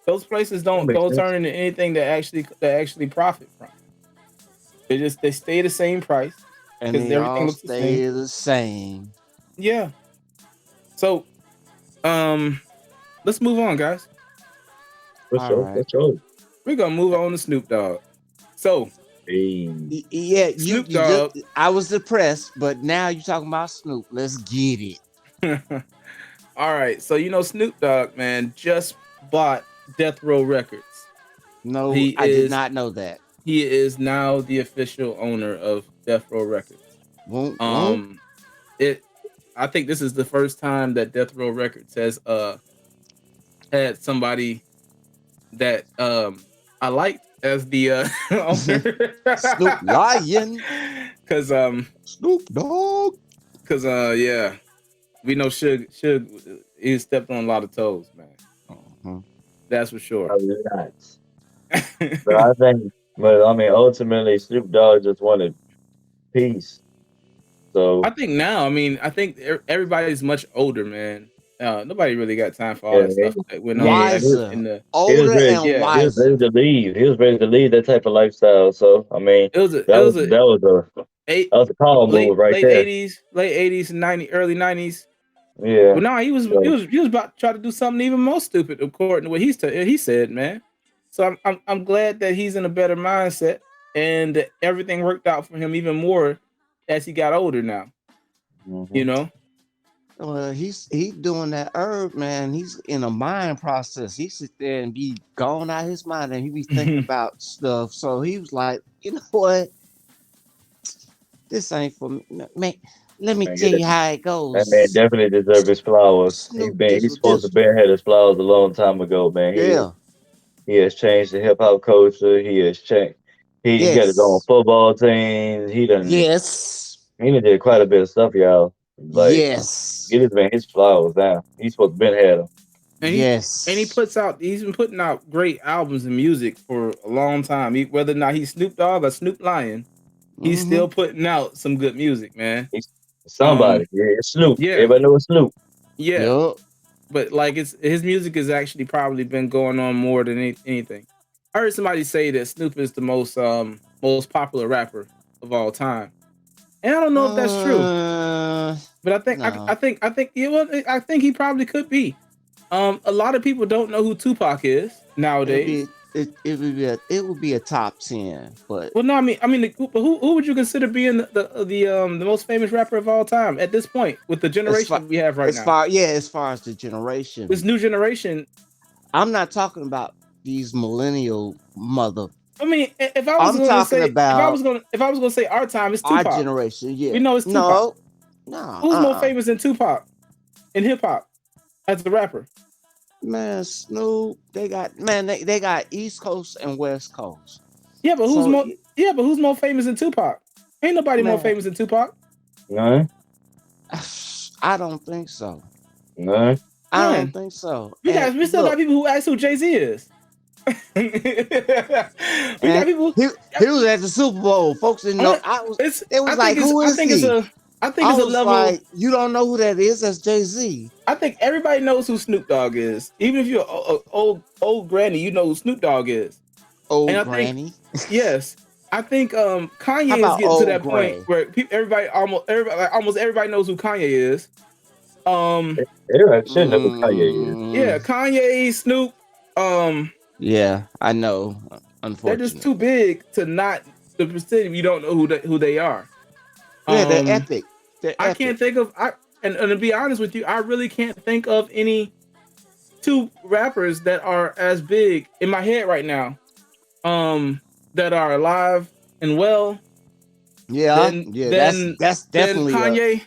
A: Those places don't turn into anything that actually profit from. They stay the same price
B: and they all stay the same.
A: Yeah. So, let's move on, guys.
D: Let's go.
A: We're gonna move on to Snoop Dogg. So,
B: yeah,
A: Snoop Dogg.
B: I was depressed, but now you're talking about Snoop. Let's get it.
A: All right. So Snoop Dogg, man, just bought Death Row Records.
B: No, I did not know that.
A: he is now the official owner of Death Row Records.
B: Won't, won't.
A: Um, it. I think this is the first time that Death Row Records has had somebody that I liked as the owner.
B: Snoop Lion.
A: Cause
B: Snoop Dogg.
A: yeah, we know Suge he stepped on a lot of toes, man.
B: Uh-huh.
A: That's for sure.
D: Probably not. But I think, but I mean, ultimately, Snoop Dogg just wanted peace.
A: I
D: So
A: think now, I mean, I think everybody's much older, man. Nobody really got time for all
D: yeah,
A: that stuff that went on back
B: Wiser.
A: in the.
D: he was
B: Older
D: ready.
B: and
A: Yeah,
D: He was ready
B: wiser.
D: to leave. He was ready to leave that type of lifestyle. So I mean,
A: it was a
D: that
A: it
D: was
A: was a
D: that was a
A: eight
D: that was a call
A: late
D: move right
A: late
D: there.
A: '80s, late '80s and early '90s.
D: Yeah.
A: Well, no,
D: So,
A: he was about to try to do something even more stupid, according to what he said, man. So I'm glad that he's in a better mindset and that everything worked out for him even more as he got older now. You
D: mhm.
A: know.
B: Well, he doing that herb, man. He's in a mind process. He sit there and be gone out his mind, and he be thinking about stuff. So he was like, you know what? This ain't for me, man. Let me
D: Man,
B: tell you how it
D: that man
B: goes.
D: definitely deserves his flowers.
B: Snoop this
D: He's
B: with
D: supposed to
B: this.
D: been had his flowers a long time ago, man.
B: Yeah.
D: He has changed the hip hop culture. He has changed. He got his own
B: Yes.
D: football team.
B: Yes.
D: He done did quite a bit of stuff, y'all. Like
B: Yes.
D: get this man his flowers now. He's supposed to been had them.
A: and he
B: Yes.
A: puts out he's been putting out great albums and music for a long time. Whether or not he's Snoop Dogg or Snoop Lion, he's
B: Mm-hmm.
A: still putting out some good music, man.
D: He's
A: Um,
D: somebody. Yeah, it's Snoop.
A: yeah,
D: Everybody knows Snoop.
A: yeah,
B: Yup.
A: but like it's his music has actually probably been going on more than anything. I heard somebody say that Snoop is the most popular rapper of all time, and I don't know if that's true,
B: Uh,
A: but
B: no.
A: I think he probably could be. A lot of people don't know who Tupac is
B: It'd
A: nowadays.
B: be it would be a top 10, but
A: Well, no, who would you consider being the most famous rapper of all time at this point with the
B: as
A: generation
B: far
A: that we have right now?
B: as far as the
A: This
B: generation,
A: new generation.
B: I'm not talking about these millennial mother.
A: I mean,
B: I'm talking about
A: if I was gonna say our time, it's
B: our
A: Tupac.
B: generation.
A: We
B: Yeah.
A: know it's Tupac.
B: No. No.
A: Who's more famous than Tupac in hip hop as a rapper?
B: Man, Snoop, they got East Coast and West Coast.
A: Yeah, but
B: So
A: who's more famous than Tupac? Ain't nobody more
B: man,
A: famous than Tupac.
D: None,
B: I don't think so.
D: none.
B: I don't
A: None.
B: think so. And
A: We still got
B: look,
A: people who ask who Jay Z is. we got
B: and
A: people.
B: he was at the Super Bowl. Folks didn't know.
A: I,
B: It was like, who is he?
A: I think
B: I
A: it's a
B: was
A: level.
B: like, you don't know who that is? That's Jay-Z.
A: I think everybody knows who Snoop Dogg is. Even if you're a old granny, you know who Snoop Dogg is. And
B: Old
A: I think
B: granny.
A: yes, I think
B: How
A: Kanye is
B: about
A: getting to
B: old
A: that point
B: gray?
A: where almost everybody knows who Kanye is. Um,
D: Everybody should know who Kanye is.
B: Mm,
A: yeah, Kanye, Snoop. Um,
B: yeah, I know.
A: they're just too
B: Unfortunately.
A: big to not the percentage you don't know who they are.
B: Yeah, they're
A: Um,
B: epic. They're
A: I
B: epic.
A: can't think of and to be honest with you, I really can't think of any two rappers that are as big in my head right now. That are alive and well.
B: Yeah,
A: Then
B: yeah.
A: then
B: That's
A: then
B: definitely a
A: Kanye,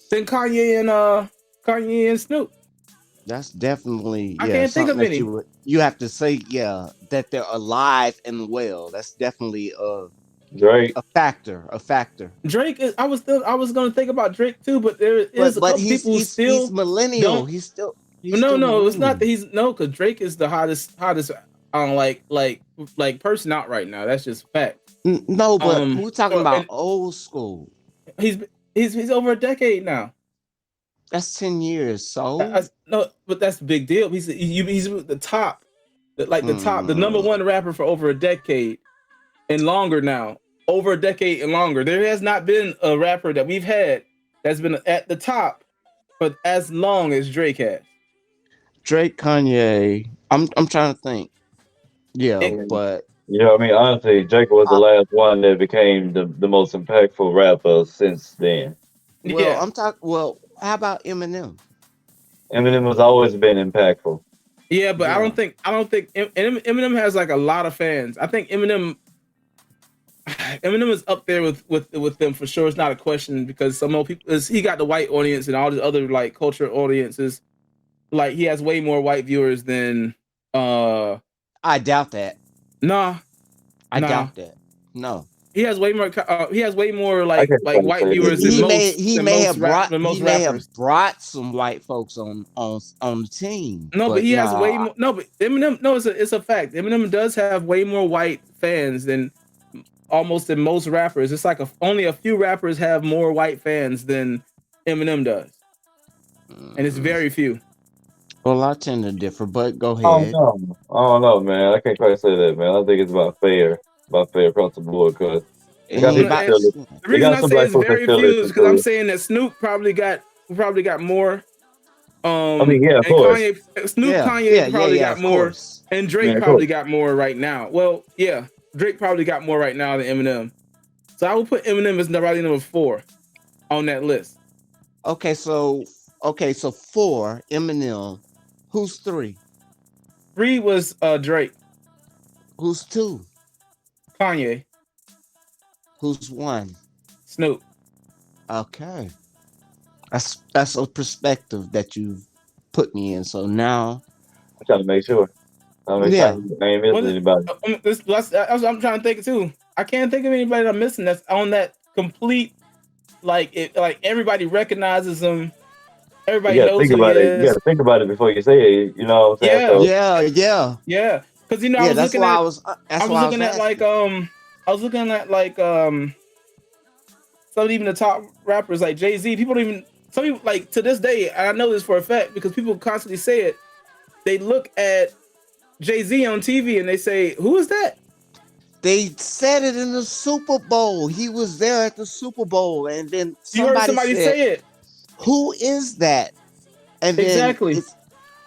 A: then Kanye and Snoop.
B: that's definitely
A: I
B: yeah
A: can't think
B: something
A: of
B: that
A: any.
B: you have to say, yeah, that they're alive and well. That's definitely
D: Drake.
B: a factor. A factor.
A: Drake is. I was gonna think about Drake too, but there is a
B: But
A: couple people who
B: he's
A: still
B: millennial.
A: don't.
B: He's
A: No,
B: still
A: no, it's not that
B: millennial.
A: he's no, because Drake is the hottest like person out right now. That's just fact.
B: No, but
A: Um,
B: we're talking
A: so
B: about
A: and
B: old school.
A: he's he's over a decade now.
B: That's 10 years. So
A: No, but that's the big deal. He's the top, the number
B: mm,
A: one rapper for over a decade and longer now. Over a decade and longer. There has not been a rapper that we've had that's been at the top for as long as Drake has.
B: Drake, Kanye. I'm trying to think.
D: I
B: Yeah,
A: It,
D: mean,
B: but
D: I mean, honestly, Drake was the
B: I,
D: last one that became the most impactful rapper since then.
B: well,
A: yeah,
B: I'm talking. Well, how about Eminem?
D: Eminem has always been impactful.
A: yeah, but
B: Yeah.
A: I don't think Eminem has like a lot of fans. I think Eminem Eminem is up there with them for sure. It's not a question because some more people he got the white audience and all the other like culture audiences. Like he has way more white viewers than
B: I doubt that.
A: nah
B: I
A: nah.
B: doubt that. No.
A: He has way more. He has way more
D: I can't
A: like
D: quite
A: white
D: say
A: viewers
D: that.
A: than
B: He may have brought
A: than most rappers.
B: some white folks on the team,
A: No, but
B: but
A: he has way
B: no.
A: more. No, but Eminem. No, it's a fact. Eminem does have way more white fans than almost than most rappers. It's like only a few rappers have more white fans than Eminem does, and it's very few.
B: Well, I tend to differ, but go
D: I don't
B: ahead.
D: know. I don't know, man. I can't quite say that, man. I think it's about fair across the board, because they got people
A: And
B: Anybody?
D: still listen.
A: the
D: They
A: reason
D: got
A: I
D: some
A: say
D: black
A: it's
D: folks that
A: very
D: still
A: few is
D: listen
A: because I'm
D: to it.
A: saying that Snoop probably got more.
D: I mean, yeah, of
A: And
D: course.
A: Kanye probably
B: Yeah,
A: got
B: of
A: more,
B: course.
A: and
D: Yeah,
A: Drake
D: of course.
A: probably got more right now. Well, yeah, Drake probably got more right now than Eminem. So I would put Eminem as probably number 4 on that list.
B: Okay, so 4 Eminem. Who's 3?
A: 3 was Drake,
B: Who's 2?
A: Kanye,
B: Who's 1?
A: Snoop.
B: Okay, that's a perspective that you've put me in. So now,
D: I'm trying to make sure. I make sure
B: yeah,
D: I ain't missing anybody.
A: That's what I'm trying to think too. I can't think of anybody that I'm missing that's on that complete like everybody recognizes him.
D: You
A: Everybody
D: gotta
A: knows
D: think
A: who he
D: about it. You
A: is.
D: gotta think about it before you say it. You know what I'm saying?
A: Yeah,
D: So
B: yeah.
A: yeah. Because I
B: Yeah,
A: was looking at
B: that's why I was asking.
A: I was looking at like some even the top rappers like Jay-Z. People don't even some people like to this day, and I know this for a fact because people constantly say it. They look at Jay-Z on TV and they say, "Who is that?"
B: They said it in the Super Bowl. He was there at the Super Bowl, and then
A: You heard
B: somebody
A: somebody
B: said,
A: say it.
B: "Who is that?" And then
A: Exactly.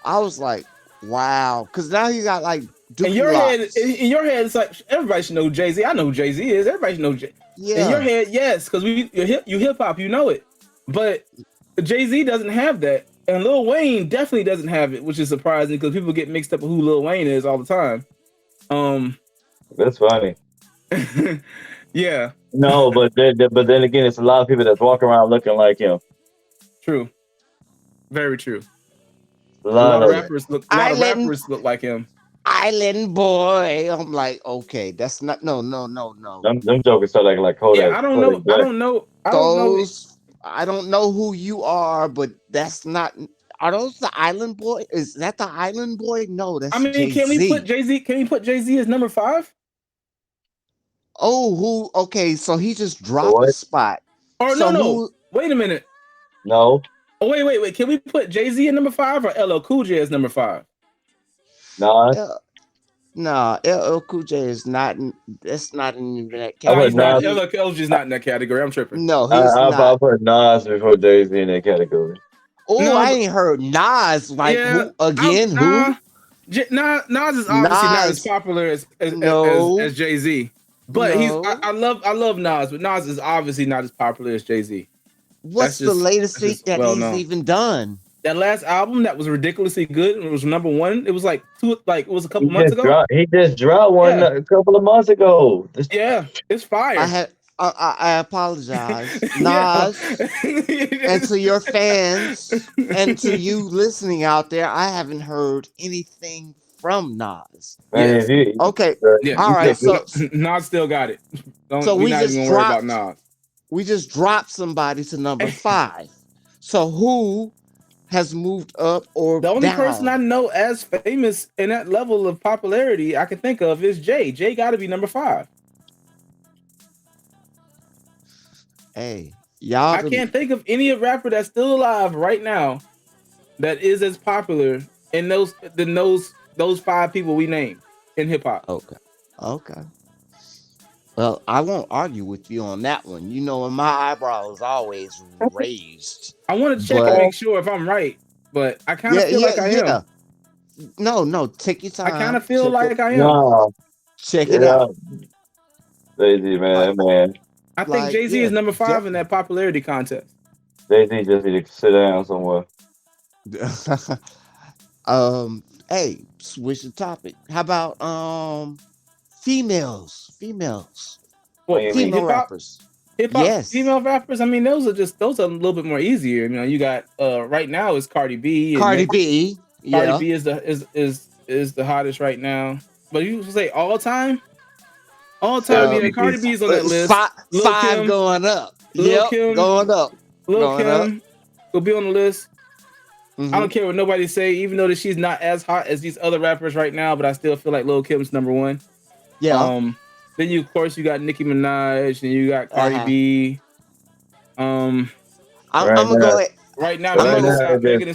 B: I was like, "Wow," because now you got like
A: In
B: Dookie
A: your head,
B: Locks.
A: in your head, it's like everybody should know who Jay-Z. I know who Jay-Z is. Everybody should know Jay. In your
B: Yeah.
A: head, yes, because you hip hop, you know it. But Jay-Z doesn't have that. And Lil Wayne definitely doesn't have it, which is surprising because people get mixed up with who Lil Wayne is all the time.
D: that's funny.
A: Yeah,
D: No, but then again, it's a lot of people that's walking around looking like him.
A: true. Very true.
D: A
A: A
D: lot
A: lot of
D: of it.
A: a lot of
B: Island
A: rappers look like him.
B: Island Boy. I'm like, okay, that's not no.
D: Them jokers sound like
A: Yeah, I don't know.
D: Kodak Black.
A: I don't know.
B: Those I don't know who you are, but that's not. Are those the Island Boy? Is that the Island Boy? No,
A: I
B: that's
A: mean,
B: Jay Z.
A: Can we put Jay-Z as number 5?
B: Oh, who? Okay, so he just
D: The
B: dropped a
D: what?
B: spot.
A: Or
B: So
A: no.
B: who?
A: Wait a minute.
D: No,
A: Oh, wait. Can we put Jay-Z in number 5 or LL Cool J as number 5?
D: Nas.
B: No, LL Cool J is not. That's not in that
D: I
A: No,
D: put
A: he's not.
D: Nas.
B: category.
A: LL Cool J is not in that category. I'm tripping.
B: No,
D: I,
B: he's
D: I, I
B: not.
D: put Nas before Jay-Z in that category.
B: Oh,
A: No,
B: I ain't heard Nas. Like
A: yeah.
B: who again?
A: Nah.
B: Who?
A: Nas is obviously not as
B: Nas.
A: popular
B: No,
A: as Jay-Z. But
B: no.
A: I love Nas, but Nas is obviously not as popular as Jay-Z.
B: What's the latest
A: That's
B: thing
A: just
B: that
A: well
B: he's
A: known.
B: even done?
A: That last album that was ridiculously good and it was number 1. It was like it was a couple
D: He
A: months
D: just
A: ago.
D: dropped. He just dropped one
A: Yeah.
D: a couple of months ago.
A: Yeah. It's
B: I
A: fire.
B: had. I apologize,
A: Yeah.
B: Nas, and to your fans, and to you listening out there. I haven't heard anything from Nas.
D: Man,
A: Yes.
B: Okay,
A: Yeah.
B: all right. So,
A: Nas still got it.
B: so
A: We're
B: we
A: not even
B: just
A: gonna worry about
B: dropped.
A: Nas.
B: We just dropped somebody to number 5. So who has moved up or
A: The only person I
B: down?
A: know as famous in that level of popularity I can think of is Jay. Jay got to be number 5.
B: Hey, y'all.
A: I can't think of any rapper that's still alive right now that is as popular in those 5 people we named in hip hop.
B: Okay. Well, I won't argue with you on that one. You know, my eyebrow is always raised.
A: I want to check and
B: But
A: make sure if I'm right, but I kind of
B: yeah,
A: feel like I am.
B: No, take your
A: I kind
B: time.
A: of feel like I am.
D: No,
B: Check it
D: yeah,
B: out.
D: Jay-Z,
B: Like,
D: man.
A: I think Jay-Z is number 5 in
B: definitely.
A: that popularity contest.
D: Jay-Z just need to sit down somewhere.
B: Hey, switch the topic. How about females? Females.
D: What
A: Well,
D: do you
A: I mean,
D: mean?
B: Female rappers.
A: hip hop,
B: Yes.
A: female rappers. I mean, those are a little bit more easier. You know, you got right now is Cardi B, and
B: Cardi B.
A: Cardi
B: Yeah.
A: B is the hottest right now. But you say all time, yeah,
D: Cardi
A: Cardi
D: B.
A: B is on that list. Lil
B: Five
A: Kim,
B: going up.
A: Lil
B: Yep.
A: Kim,
B: Going up.
A: Lil
B: Going up.
A: Kim will be on the list. I
B: Hmm.
A: don't care what nobody say, even though that she's not as hot as these other rappers right now, but I still feel like Lil Kim's number one.
B: Yeah.
A: Um, then you of course you got Nicki Minaj and you got Cardi
B: Uh-huh.
A: B. Um,
D: Right
B: I'm gonna
D: now,
B: go ahead.
A: right now
B: I'm
D: right
B: gonna
A: Megan
B: go.
D: now,
A: Megan Thee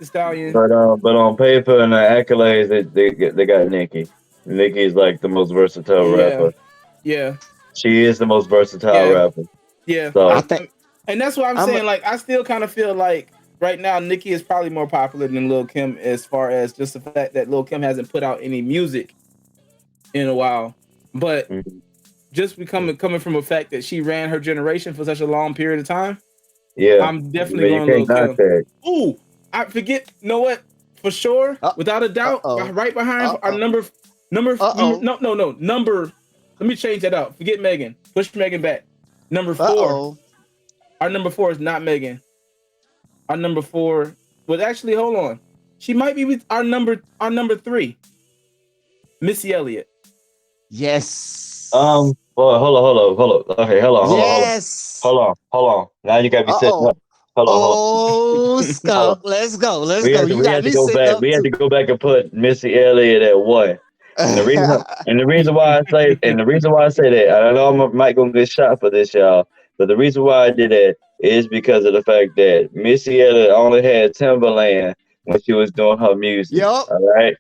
A: Stallion.
D: but on paper and the accolades, they got Nicki. Nicki is like the most versatile
A: Yeah,
D: rapper.
A: yeah,
D: She is the most versatile
A: yeah,
D: rapper.
A: yeah.
B: I
D: So
B: think
A: And that's why I'm
B: I'm.
A: saying, like, I still kind of feel like right now Nicki is probably more popular than Lil Kim, as far as just the fact that Lil Kim hasn't put out any music in a while. But
D: mhm.
A: just coming from a fact that she ran her generation for such a long period of time,
D: Yeah,
A: I'm definitely
D: you
A: going
D: can't
A: Lil
D: knock
A: Kim.
D: that.
A: Ooh, I forget. You know what? For sure,
B: Uh
A: without a doubt,
B: oh.
A: right behind our
B: Oh. Oh.
A: number. Let me change that out. Forget Megan. Push Megan back. Number four.
B: Oh.
A: Our number four is not Megan. Our number four. Well, actually, hold on. She might be with our number three, Missy Elliott.
B: Yes.
D: Well, hold on. Okay,
B: Yes.
D: hold on. Now you gotta be sitting
B: Uh-oh.
D: up. Hold on, hold on,
B: Oh,
D: hold on.
B: skunk. Let's go. Let's go. You
D: We
B: got
D: had to
B: me
D: go
B: sitting
D: back.
B: up
D: We had
B: too.
D: to go back and put Missy Elliott at one. And the reason why I say that, I know might gonna get shot for this, y'all. But the reason why I did that is because of the fact that Missy Elliott only had Timberland when she was doing her music.
B: Yup.
D: All right.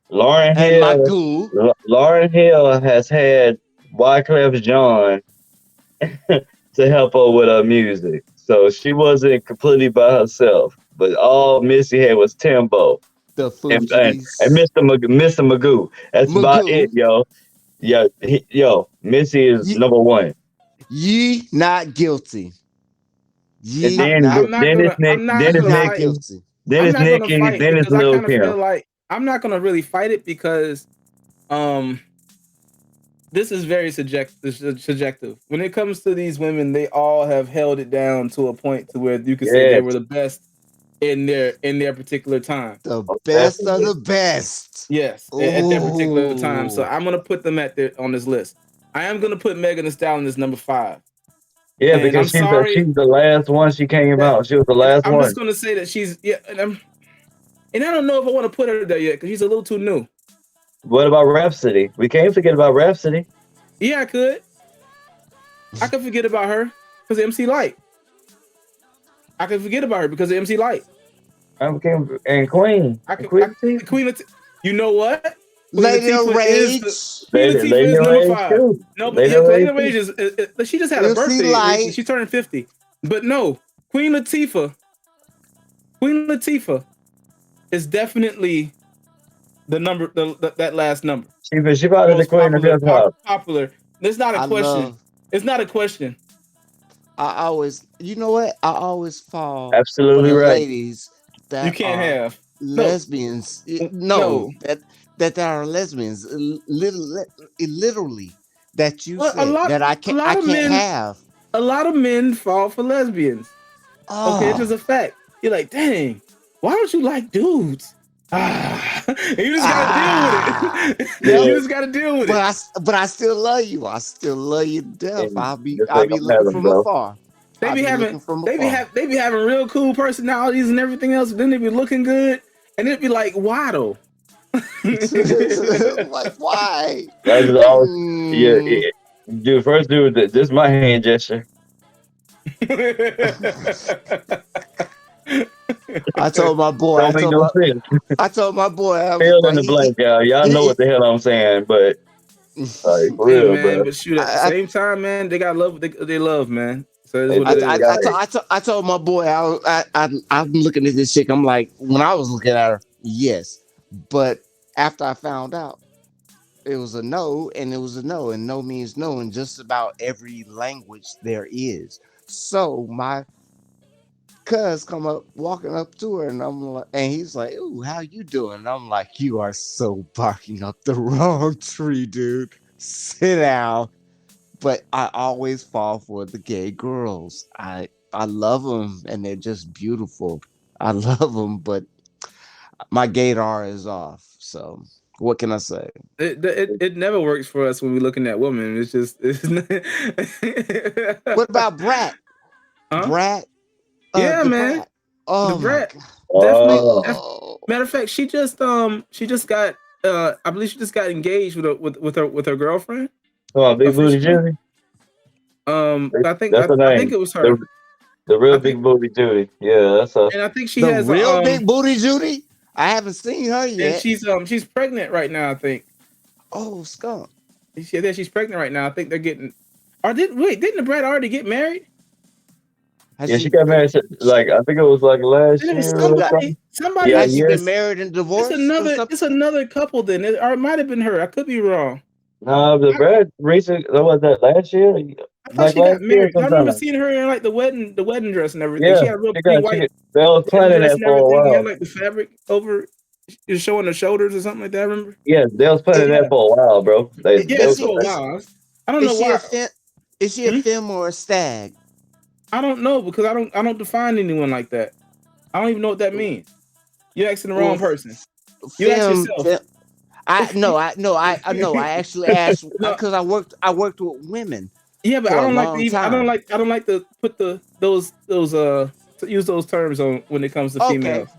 B: And Magoo.
D: Lauren Hill has had Wyclef Jean to help her with her music. So she wasn't completely by herself. But all Missy had was Timbo
B: The
D: and
B: Fugees.
D: Mr. Magoo. That's about it,
B: Magoo.
D: yo. Yeah, Missy is
B: Ye,
D: number one.
B: ye not guilty.
D: And
B: Ye not
D: Dennis
B: ye not
D: Nicky,
B: guilty.
A: I'm not gonna fight
D: Dennis
A: because I
D: Lil
A: kind of
D: Kim.
A: feel like I'm not gonna really fight it because um this is very subjective. When it comes to these women, they all have held it down to a point to where you could say they
D: Yes,
A: were the best in their particular time.
B: The
D: most
B: best of
D: definitely.
B: the best.
A: Yes, at their particular time. So
B: Ooh.
A: I'm gonna put them on this list. I am gonna put Megan Thee Stallion as number 5,
D: Yeah,
A: and I'm
D: because
A: sorry
D: she's the last one she came
A: that
D: out. She was the last
A: I'm just
D: one.
A: gonna say that she's and I don't know if I want to put her there yet because she's a little too new.
D: What about Rhapsody? We can't forget about Rhapsody.
A: Yeah, I could forget about her because of MC Light. I could forget about her because of MC Light.
D: And Queen. And Queen Latifah.
A: You know what?
B: Lady of Rage.
A: Queen Latifah
D: Lady
A: is number
D: Rage
A: 5.
D: too.
A: No, but
D: Lady
A: yeah,
D: Rage
A: Lady Rage
D: too.
A: she just had a
B: MC
A: birthday recently.
B: Light.
A: She turned 50. But no, Queen Latifah is definitely the number that last number.
D: She probably the
A: Most
D: queen of hip hop.
A: popular. There's not a
B: I
A: question.
B: love.
A: It's not a question.
B: I always. You know what? I always fall for
D: Absolutely
B: the
D: right.
B: ladies
A: You
B: that
A: can't
B: are
A: have. No.
B: lesbians. No,
A: No.
B: that are lesbians. Literally, that you
A: Well,
B: say that I
A: a
B: can't. I
A: lot of
B: can't
A: men
B: have.
A: a lot of men fall for lesbians. Okay, it's just
B: Oh.
A: a fact. You're like, dang, why don't you like dudes? And you just gotta deal
B: Ah.
A: with it.
B: Yep.
A: You just gotta deal with it.
B: But I still love you. I still love you to death.
D: And just
B: I'll
D: like
B: be
D: I'm
B: looking
D: having,
B: from
D: bro.
B: afar.
A: They
B: I'll
A: be
B: be
A: having
B: looking from afar.
A: they be having real cool personalities and everything else. Then they be looking good, and it'd be like, waddle.
B: Like why?
D: I just always, yeah,
B: Mm.
D: dude. First, dude, this is my hand gesture.
B: I told my boy.
D: Don't make no sense.
B: I told my boy. I was
D: Fill in
B: like,
D: the blank, y'all. Y'all know
B: he-
D: what the hell I'm saying, but like for
A: Hey
D: real,
A: man,
D: bro.
A: but shoot, at the
B: I,
A: same time, man, they got love what they love, man. So it is
D: Hey,
A: what it
D: you
A: is.
D: gotta,
B: I told my boy. I'm looking at this chick. I'm like, when I was looking at her, yes, but after I found out, it was a no, and it was a no, and no means no in just about every language there is. So my cuz come up walking up to her, and I'm like, and he's like, "Ooh, how you doing?" And I'm like, "You are so barking up the wrong tree, dude. Sit down. but I always fall for the gay girls. I love them and they're just beautiful. I love them, but my gaydar is off. So what can I say?
A: It never works for us when we're looking at women. It's just
B: What about Brat?
A: huh?
B: Brat,
A: Yeah,
B: the
A: man.
B: Brat.
A: The
B: Oh my
A: brat.
B: god.
A: Definitely.
D: Oh,
B: Oh,
A: Matter of fact, she just got I believe she just got engaged with her girlfriend
D: come on, Big Booty
A: officially.
D: Judy.
A: I
D: That's her
A: think
D: name.
A: it was her.
D: The real
A: I think
D: Big Booty Judy. Yeah, that's her.
A: and I think she
B: the
A: has a
B: real big booty Judy. I haven't seen her
A: and
B: yet.
A: she's pregnant right now. I think
B: Oh, skunk.
A: she's pregnant right now. I think they're getting. Or didn't the Brad already get married?
B: Has
D: Yeah, she
B: she?
D: got married like I think it was like last
A: Then it's
D: year
B: She
D: or
B: got.
D: something.
A: somebody
D: Yeah,
B: Has she
D: yes.
B: been married and
A: it's
B: divorced or
A: another
B: something?
A: it's another couple then, or it might have been her. I could be wrong.
D: No, the
A: I,
D: Brad recent. What was that last year?
A: I thought
D: Like
A: she got
D: last year
A: married. I remember
D: sometime.
A: seeing her in like the wedding dress and everything.
D: Yeah,
A: She had a real
D: she
A: pretty
D: got she
A: white
D: got. They was
A: wedding
D: planning
A: dress
D: that
A: and
D: for a
A: everything. He had
D: while.
A: like the fabric over, is showing the shoulders or something like that. I remember.
D: Yeah, they was planning
A: Yeah,
D: that for a while, bro. They
A: yeah,
B: Is
A: it's
D: was.
B: she?
A: for a while. I don't know
B: Is she a
A: why.
B: fem? Is she a
A: Hmm?
B: femme or a stag?
A: I don't know because I don't define anyone like that. I don't even know what that means. You're asking the
B: Well,
A: wrong person. You ask
B: femme.
A: yourself.
B: I no, I no, I no. I actually asked
A: No,
B: because I worked with women
A: yeah, but I
B: for a
A: don't like to
B: long
A: even.
B: time.
A: I don't like to put those to use those terms on when it comes to
B: Okay,
A: females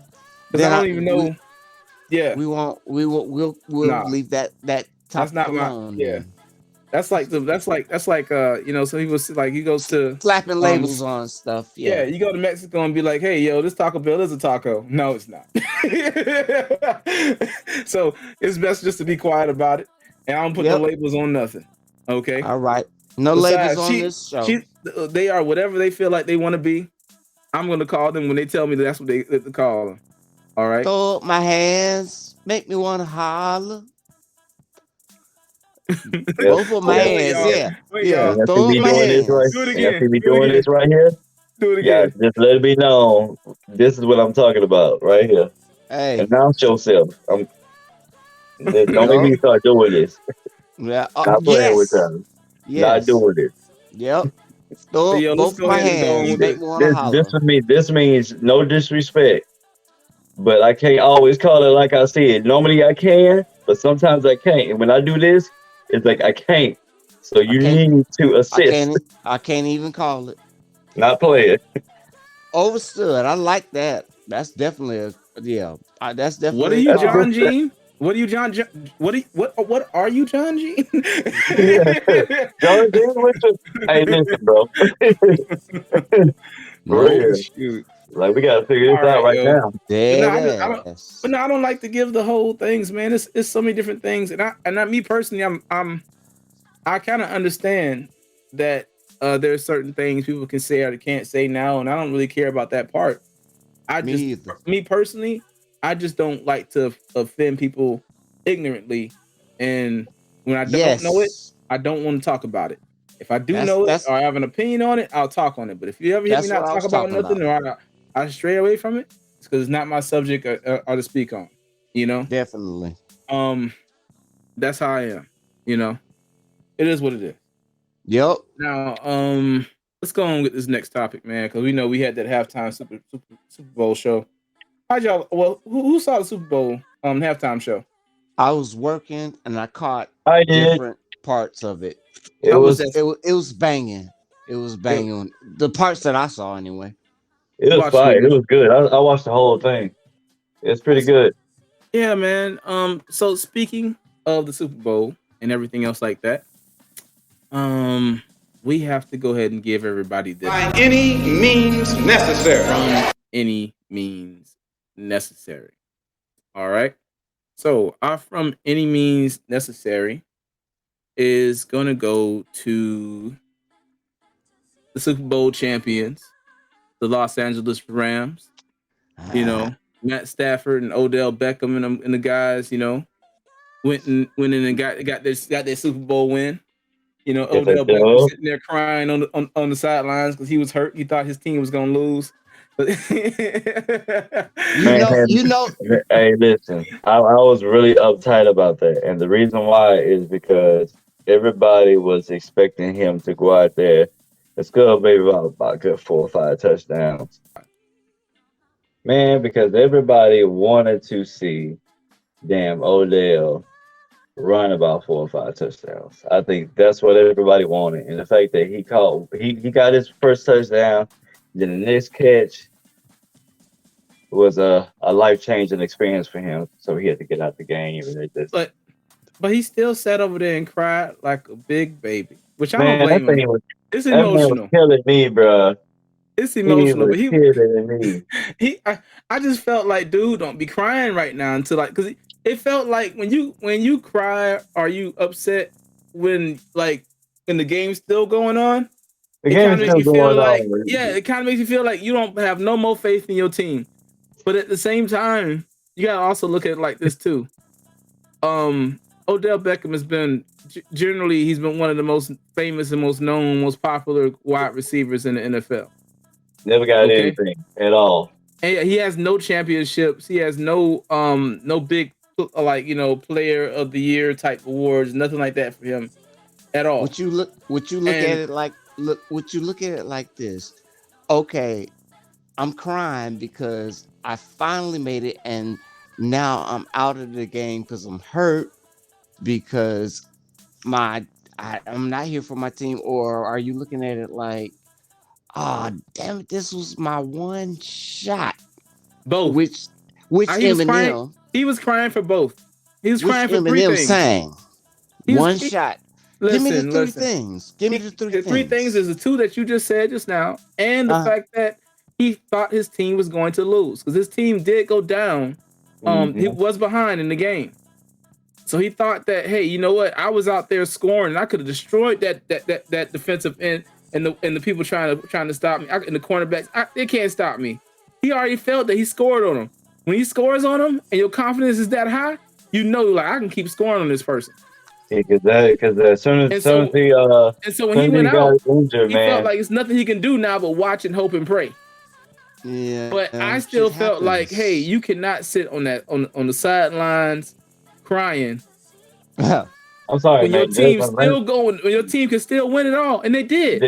A: because I
B: then
A: don't even know. Yeah,
B: we'll
A: nah,
B: leave that
A: that's
B: topic
A: not my.
B: alone
A: Yeah,
B: then.
A: that's like some people like you go to
B: Slapping
A: um
B: labels on stuff.
A: yeah,
B: Yeah,
A: you go to Mexico and be like, hey, yo, this Taco Bell is a taco. No, it's not. So it's best just to be quiet about it, and I don't put no
B: yep.
A: labels on nothing. Okay.
B: All right. No labels
A: Besides,
B: on this show.
A: they are whatever they feel like they want to be. I'm gonna call them when they tell me that's what they call them. All right.
B: Throw up my hands, make me want to holler.
D: Yeah,
B: Both of my
A: Okay,
D: yeah,
A: wait,
B: hands.
A: y'all.
B: Yeah,
A: Wait,
B: yeah.
A: y'all.
D: and I see
B: Throw up
D: me
B: my
D: doing this right.
A: Do it
B: hands.
D: And I
A: again.
D: see me
A: Do it
D: doing
A: again.
D: this right here.
A: Do it
D: Yeah,
A: again.
D: just let it be known. This is what I'm talking about right here.
B: Hey,
D: Announce yourself. Don't make
B: yup.
D: me start doing this.
B: Yeah.
D: Not playing with
B: Yes.
D: them. Not
B: Yes.
D: doing it.
B: Yep. Throw up
A: Yo, let's
B: both
A: go
B: my
A: ahead and go on
B: hands,
A: with
B: make
A: it.
B: me want to
D: This
B: holler.
D: for me. This means no disrespect, but I can't always call it like I said. Normally I can, but sometimes I can't. And when I do this, it's like I can't. So
B: I
D: you
B: can't.
D: need to
B: I
D: assist,
B: can't. I can't even call it.
D: not play it.
B: Overstood. I like that. That's definitely a yeah. That's
A: What are
B: definitely a
A: you,
D: That's a good
A: John
B: call.
D: step.
A: Gene? What are you, what are you, John Gene?
D: Yeah, John Deere with you. Hey, listen, bro. For
B: Nope.
D: real.
A: Shoot.
D: Like we gotta figure
A: All
D: this out
A: right,
D: right
A: yo.
D: now.
A: But no,
B: Dead
A: I don't.
B: ass.
A: But no, I don't like to give the whole things, man. It's so many different things, and me personally, I kind of understand that there's certain things people can say or they can't say now, and I don't really care about that part. I
B: Me
A: just,
B: either.
A: me personally, I just don't like to offend people ignorantly, and when I don't know it,
B: Yes.
A: I don't want to talk about it. If I do
B: That's
A: know it
B: that's
A: or I have an opinion on it, I'll talk on it. But if you ever hear me
B: that's what
A: not
B: I
A: talk
B: was
A: about
B: talking
A: nothing
B: about.
A: or I stray away from it, it's because it's not my subject or to speak on. You know,
B: Definitely.
A: um, that's how I am. You know, it is what it is.
B: Yep.
A: Now, let's go on with this next topic, man, because we know we had that halftime Super Bowl show. How'd y'all? Well, who saw the Super Bowl halftime show?
B: I was working and I caught
D: I did.
B: different parts of it.
D: It
A: How
B: It
A: was
B: was
D: was
A: that?
B: it was banging. It was
A: It,
B: banging. The parts that I saw anyway.
D: it
A: what
D: was
A: about you,
D: fire. It
A: man?
D: was good. I watched the whole thing. It's pretty
A: That's
D: good.
A: yeah, man. So speaking of the Super Bowl and everything else like that, um, we have to go ahead and give everybody this
E: by any means necessary.
A: from any means necessary. All right. So our from any means necessary is gonna go to the Super Bowl champions, the Los Angeles Rams. You
B: Ah,
A: know, Matt Stafford and Odell Beckham and the guys. You know, went in and got their Super Bowl win. You know,
D: Get that
A: Odell Beckham
D: dub.
A: sitting there crying on the sidelines because he was hurt. He thought his team was gonna lose. But
B: you
D: Man,
B: know, you know,
D: hey, listen. I was really uptight about that, and the reason why is because everybody was expecting him to go out there and score maybe about a good 4 or 5 touchdowns. Man, because everybody wanted to see damn Odell run about 4 or 5 touchdowns. I think that's what everybody wanted. And the fact that he got his first touchdown, then the next catch was a life changing experience for him. So he had to get out the game and it just
A: But he still sat over there and cried like a big baby, which I don't
D: man,
A: blame him. It's
D: that man was
A: emotional.
D: killing me, bro.
A: It's
D: He
A: emotional,
D: was
A: but
D: killing me.
A: I just felt like, dude, don't be crying right now until like, because it felt like when you cry or you upset when like when the game's still going on,
D: The
A: it
D: game
A: kind
D: is
A: of makes
D: still
A: you feel
D: going
A: like,
D: on.
A: yeah, it kind of makes you feel like you don't have no more faith in your team. But at the same time, you gotta also look at it like this too. Odell Beckham has been generally he's been one of the most famous and most known, most popular wide receivers in the NFL.
D: Never got
A: Okay,
D: anything at all.
A: and he has no championships. He has no big like player of the year type awards. Nothing like that for him at all.
B: Would you look at
A: And
B: it like would you look at it like this? Okay, I'm crying because I finally made it and now I'm out of the game because I'm hurt because I'm not here for my team, or are you looking at it like, ah, damn it, this was my one shot?
A: both.
B: Which which
A: He was crying.
B: Eminem
A: He was crying for both. He was
B: which
A: crying for three
B: Eminem
A: things.
B: sang?
A: He was
B: One shot. Give me the
A: listen,
B: three
A: listen.
B: things. Give me the three
A: The three things
B: things.
A: is the two that you just said just now, and the
B: Uh,
A: fact that he thought his team was going to lose because his team did go down. He
D: Hmm.
A: was behind in the game, so he thought that, hey, you know what? I was out there scoring, and I could have destroyed that defensive end and the people trying to stop me. And the cornerbacks, they can't stop me. He already felt that he scored on him. When he scores on him, and your confidence is that high, you know, like I can keep scoring on this person.
D: Because as soon as
A: And
D: soon as
A: so
D: he
A: when
D: soon
A: he
D: as he
A: went
D: got
A: out,
D: injured,
A: he felt
D: man,
A: like it's nothing he can do now but watch and hope and pray. But
B: yeah,
A: I
B: shit
A: still felt like, hey,
B: happens.
A: you cannot sit on the sidelines crying
D: I'm sorry,
A: when your
D: man.
A: team's still going, when your team can still win it all, and they did.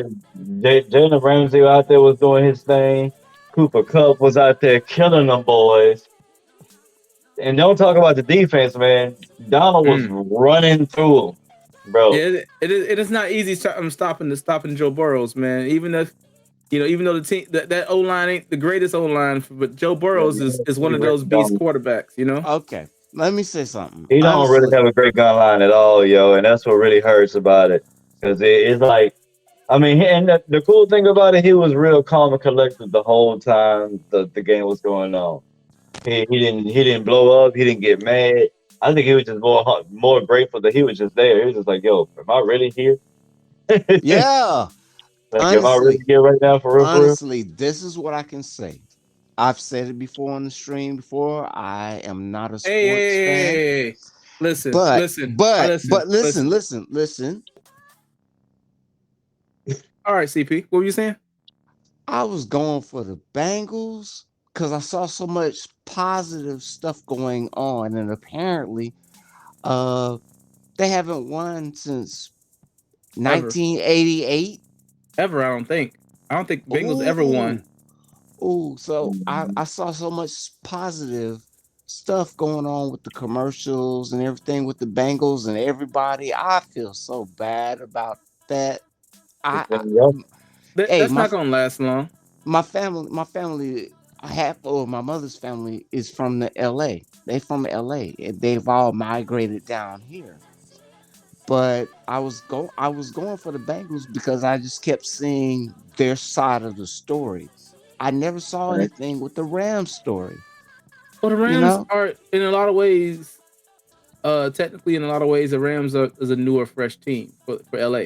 D: Jalen Ramsey out there was doing his thing. Cooper Cup was out there killing them boys. And don't talk about the defense, man. Donald was
A: Mm.
D: running through them, bro.
A: Yeah, it is not easy stopping Joe Burrows, man. Even if even though the team that O line ain't the greatest O line, but Joe Burrows is one of those beast quarterbacks.
B: Okay, let me say something.
D: He don't really
B: Honestly,
D: have a great gun line at all, yo, and that's what really hurts about it. Because it's like, I mean, and the cool thing about it, he was real calm and collected the whole time the game was going on. He didn't blow up. He didn't get mad. I think he was just more grateful that he was just there. He was just like, "Yo, am I really here? Like,
B: yeah.
D: am I really
B: Honestly,
D: here right now for real? For real?"
B: honestly, this is what I can say. I've said it before on the stream before. I am not a
A: Hey, hey,
B: sports
A: hey, hey,
B: fan,
A: hey, hey. Listen,
B: but
A: listen,
B: but
A: listen,
B: but listen,
A: listen.
B: listen, listen.
A: All right, CP, what were you saying?
B: I was going for the Bengals because I saw so much positive stuff going on, and apparently, uh, they haven't won since
A: Ever,
B: 1988.
A: ever? I don't think Bengals ever won.
B: Ooh, ooh. So
D: Mhm.
B: I saw so much positive stuff going on with the commercials and everything with the Bengals and everybody. I feel so bad about that. I
D: Yep.
B: hey,
A: That's not gonna last long.
B: my family, half of my mother's family is from the LA. They from LA and they've all migrated down here. But I was going for the Bengals because I just kept seeing their side of the story. I never saw
D: Right.
B: anything with the Rams story,
A: Well, the
B: you
A: Rams
B: know?
A: are in a lot of ways, technically in a lot of ways, the Rams is a newer, fresh team for LA.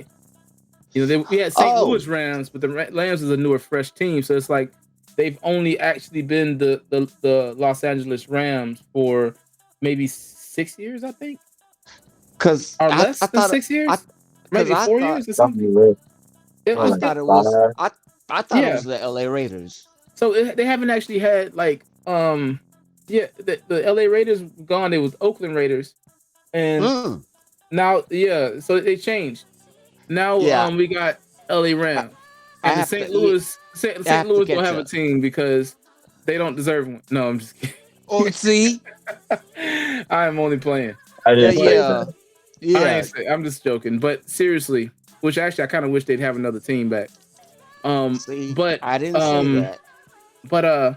A: We had St.
B: Oh,
A: Louis Rams, but the Rams is a newer, fresh team. So it's like they've only actually been the Los Angeles Rams for maybe 6 years, I think,
B: cause
A: or
B: I
A: less than
B: thought
A: 6 years,
B: cause
A: maybe 4 years or something.
D: Something real.
A: It
B: I
A: was
D: Like
A: it,
B: thought it was
D: five.
B: I thought it
A: yeah.
B: was the LA Raiders.
A: So they haven't actually had like yeah, the LA Raiders gone. It was Oakland Raiders, and
B: Mm,
A: Now, yeah, so they changed. Now,
B: Yeah,
A: we got LA
B: I,
A: Rams,
B: I
A: and the
B: have to. Yeah, I
A: St.
B: have to
A: Louis don't
B: catch
A: have a
B: up.
A: team because they don't deserve one. No, I'm just kidding.
B: Oh, see,
A: I am only playing,
D: I didn't
A: but
D: say
B: yeah,
D: that.
A: I
B: yeah.
A: ain't say. I'm just joking. But seriously, which actually I kind of wish they'd have another team back.
B: See,
A: But
B: I didn't say
A: um,
B: that.
A: but
D: I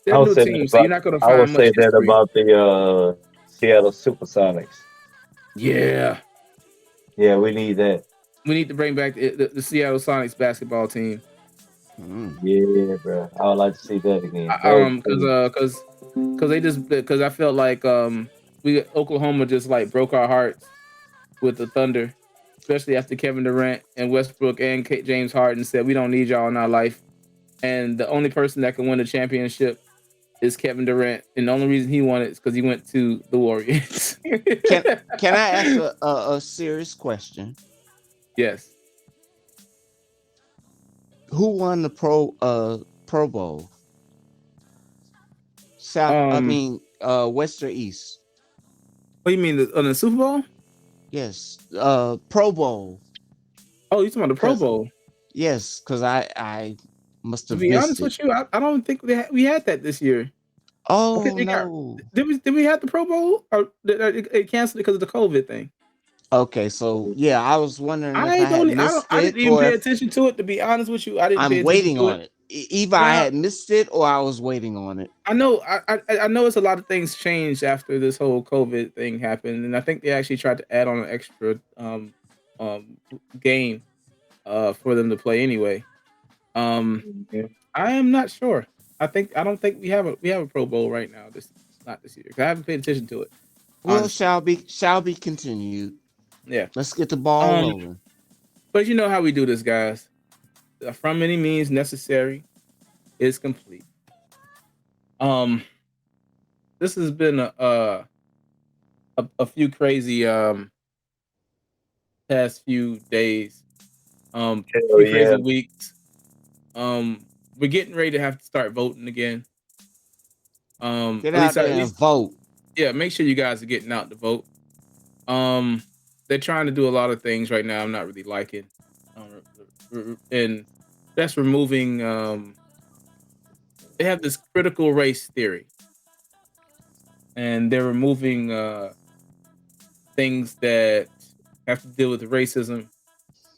A: they're a
D: would
A: new
D: say that
A: team, so you're
D: about
A: not gonna
D: I would
A: find
D: say
A: much
D: that
A: history.
D: about the Seattle Supersonics.
A: Yeah,
D: Yeah, we need that.
A: we need to bring back the Seattle Sonics basketball team.
B: Mm.
D: Yeah, bro. I would like to see that again. That would be cool.
A: Because they just because I felt like we Oklahoma just like broke our hearts with the Thunder, especially after Kevin Durant and Westbrook and James Harden said we don't need y'all in our life, and the only person that can win the championship is Kevin Durant, and the only reason he won it is because he went to the Warriors.
B: Can Can I ask a serious question?
A: Yes,
B: Who won the Pro Bowl? South. I
A: um,
B: mean, West or East?
A: what do you mean on the Super Bowl?
B: Yes. Pro Bowl.
A: Oh, you talking about the Pro
B: Cause
A: Bowl?
B: yes, cause I must
A: To
B: have
A: be
B: missed
A: honest
B: it.
A: with you, I don't think we had that this year. Okay,
B: Oh
A: they got
B: no.
A: did we have the Pro Bowl or it canceled because of the COVID thing?
B: Okay, so yeah, I was wondering if I had missed
A: I didn't
B: it
A: even
B: or
A: pay
B: if
A: attention to it. To be honest with you, I didn't pay
B: I'm
A: attention
B: waiting
A: to it.
B: on it. Either I
A: Now
B: had missed it or I was waiting on it.
A: I know I know it's a lot of things changed after this whole COVID thing happened, and I think they actually tried to add on an extra um game for them to play anyway. Um,
D: Mhm.
A: I am not sure. I don't think we have a Pro Bowl right now. This not this year 'cause I haven't paid attention to it
B: Well,
A: honestly.
B: shall be continued.
A: Yeah.
B: Let's get the ball
A: Um,
B: rolling.
A: but you know how we do this, guys. From any means necessary is complete. Um, this has been a few crazy past few days,
D: Hell
A: few
D: yeah.
A: crazy weeks. We're getting ready to have to start voting again.
B: Get out
A: At
B: there and
A: least
B: vote.
A: yeah. Make sure you guys are getting out to vote. Um, they're trying to do a lot of things right now. I'm not really liking, and that's removing. They have this critical race theory, and they're removing things that have to deal with racism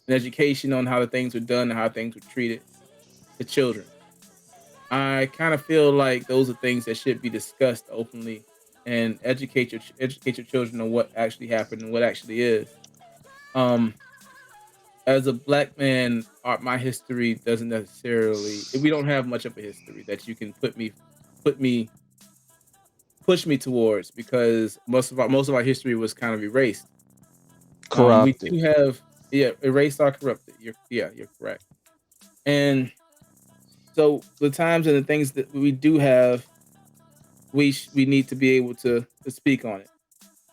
A: and education on how the things were done and how things were treated to children. I kind of feel like those are things that should be discussed openly and educate your children on what actually happened and what actually is. Um, as a black man, my history doesn't necessarily. We don't have much of a history that you can put me, push me towards because most of our history was kind of erased. We
B: Corrupted.
A: do have yeah erased or corrupted. You're correct. And so the times and the things that we do have, we need to be able to speak on it.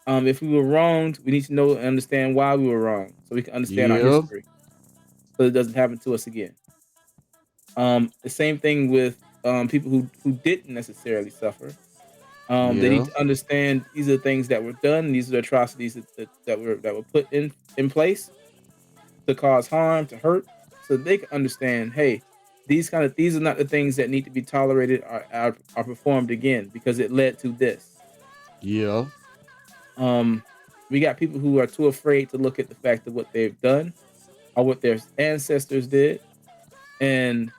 A: If we were wronged, we need to know and understand why we were wrong, so we can understand our
B: Yeah.
A: history, so it doesn't happen to us again. The same thing with people who didn't necessarily suffer. They need
B: Yeah.
A: to understand these are the things that were done. These are the atrocities that were put in place to cause harm, to hurt, so they can understand. Hey, these are not the things that need to be tolerated or performed again because it led to this.
B: Yeah.
A: Um, we got people who are too afraid to look at the fact of what they've done or what their ancestors did, and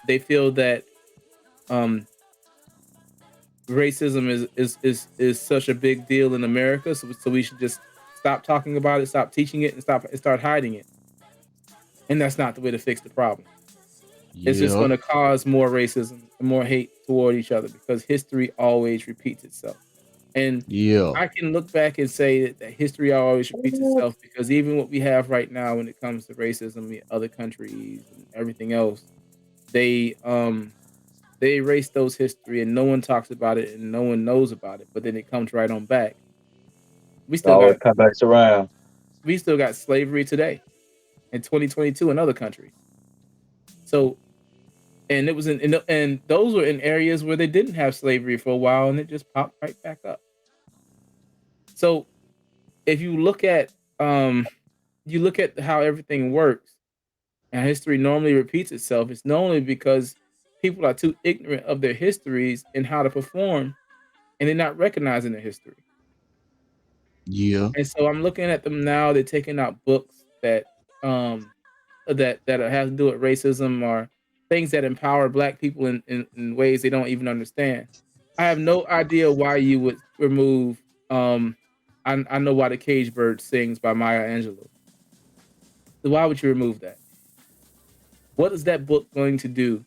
A: they feel that um, racism is such a big deal in America. So we should just stop talking about it, stop teaching it, and start hiding it. And that's not the way to fix the problem. It's just
B: Yeah.
A: going to cause more racism and more hate toward each other because history always repeats itself. And
B: Yeah.
A: I can look back and say that history always repeats itself because even what we have right now when it comes to racism in other countries and everything else, they they erase those history and no one talks about it and no one knows about it, but then it comes right on back. We
D: It
A: still
D: always
A: got
D: come back around.
A: slavery today in 2022 in other countries. So and it was and those were in areas where they didn't have slavery for a while and it just popped right back up. So if you look at um you look at how everything works and history normally repeats itself, it's normally because people are too ignorant of their histories and how to perform, and they're not recognizing their history.
B: Yeah.
A: And so I'm looking at them now. They're taking out books um that have to do with racism or things that empower black people in ways they don't even understand. I have no idea why you would remove I know why the cage bird sings by Maya Angelou. So why would you remove that? What is that book going to do?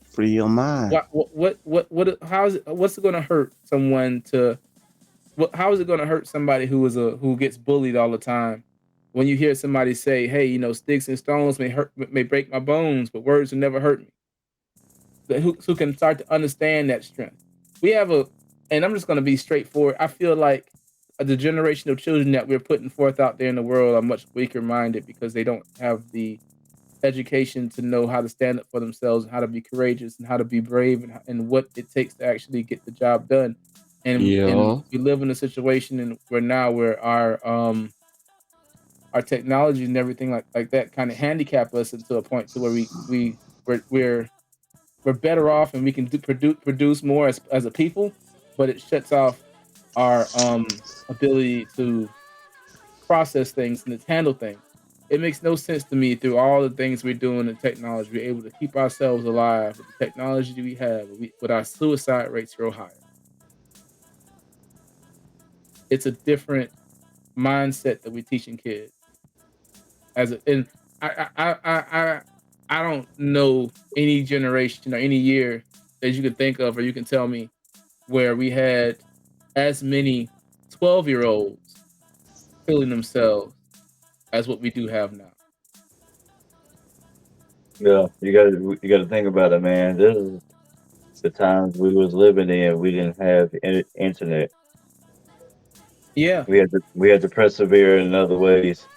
B: Free your mind.
A: How is it, what's it going to hurt someone to how is it going to hurt somebody who gets bullied all the time? When you hear somebody say, "Hey, sticks and stones may break my bones, but words will never hurt me." Who can start to understand that strength? We have and I'm just going to be straightforward. I feel like the generation of children that we're putting forth out there in the world are much weaker minded because they don't have the education to know how to stand up for themselves, and how to be courageous, and how to be brave, and what it takes to actually get the job done. And
B: Yeah.
A: we live in a situation where our technology and everything like that kind of handicap us into a point to where we're we're better off, and we can produce more as a people, but it shuts off our ability to process things and to handle things. It makes no sense to me through all the things we're doing in technology, we're able to keep ourselves alive with the technology we have, with our suicide rates real higher. It's a different mindset that we're teaching kids. And I don't know any generation or any year that you can think of or you can tell me where we had as many 12-year-olds killing themselves as what we do have now.
D: Yeah, you gotta think about it, man. This is the times we was living in. We didn't have internet.
A: Yeah,
D: We had to persevere in other ways.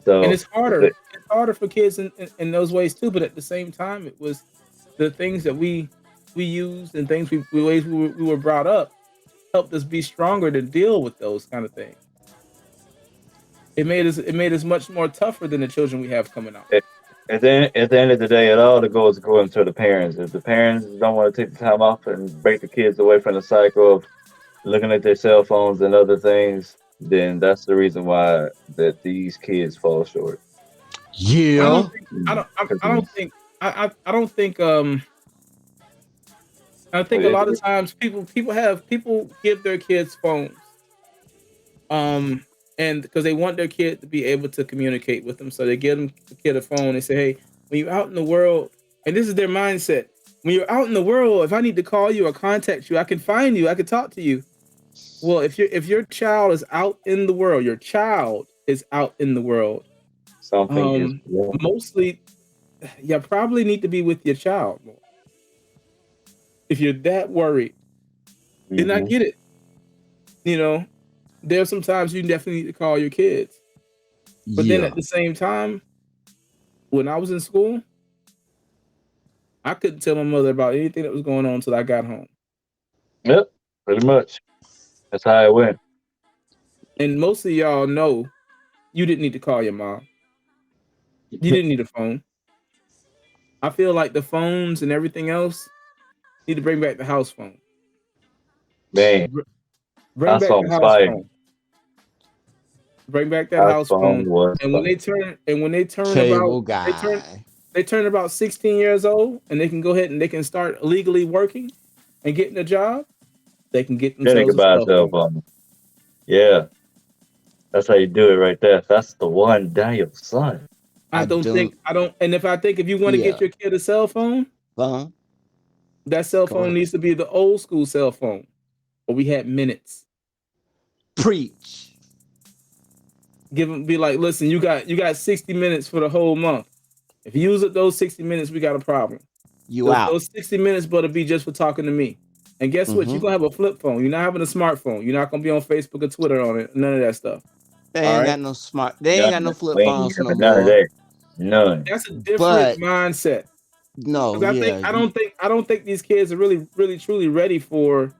A: and
D: So
A: it's harder. It's harder for kids in those ways too. But at the same time, it was the things that we used and things ways we were brought up helped us be stronger to deal with those kind of things. It made us much more tougher than the children we have coming out.
D: at, at the end of the day, it all goes according to the parents. If the parents don't want to take the time off and break the kids away from the cycle of looking at their cell phones and other things, then that's the reason why that these kids fall short.
A: I
B: Yeah.
A: don't think
D: Mm.
A: I don't think I don't think I think a
D: Yeah,
A: lot of times people give their kids phones um and because they want their kid to be able to communicate with them, so they give them the kid a phone. They say, hey, when you're out in the world, and this is their mindset, when you're out in the world, if I need to call you or contact you, I can find you, I can talk to you. Well, if your child is out in the world, your child is out in the world,
D: something is wrong.
A: mostly you probably need to be with your child more. If you're that worried, and I
D: Hmm.
A: get it, you know, there's sometimes you definitely need to call your kids. But then
B: Yeah.
A: at the same time, when I was in school, I couldn't tell my mother about anything that was going on until I got home.
D: Yep, pretty much. That's how it went.
A: And most of y'all know you didn't need to call your mom. You didn't need a phone. I feel like the phones and everything else need to bring back the house phone.
D: Man,
A: Br- Bring
D: house
A: back
D: phone
A: the
D: was
A: house
D: fire.
A: phone. Bring back that
D: House
A: house
D: phone
A: phone.
D: was
A: And when
D: fire.
B: Cable guy.
A: they turn about 16 years old and they can go ahead and they can start legally working and getting a job, they can get
D: Then they
A: themselves
D: could
A: a
D: buy a
A: cell
D: cell
A: phone.
D: phone. Yeah, that's how you do it right there. That's the one, Daniel, son.
B: I don't.
A: And if you want to get
B: Yeah.
A: your kid a cell phone,
B: Phone.
A: that cell
B: Go
A: phone
B: ahead.
A: needs to be the old school cell phone where we had minutes.
B: Preach.
A: Give them, be like, listen, you got 60 minutes for the whole month. If you use up those 60 minutes, we got a problem.
B: You out.
A: Those 60 minutes better be just for talking to me. And guess what? You're
B: Mm-hmm.
A: gonna have a flip phone. You're not having a smartphone. You're not gonna be on Facebook or Twitter on it. None of that stuff.
B: They
A: All
B: ain't
A: right.
B: got no smart. They ain't
D: None.
B: got no flip
D: We ain't
B: phones no
D: having none of
B: more.
D: that. None.
A: That's a different
B: But
A: mindset.
B: no,
A: Because
B: yeah,
A: I don't think these kids are really, really, truly ready for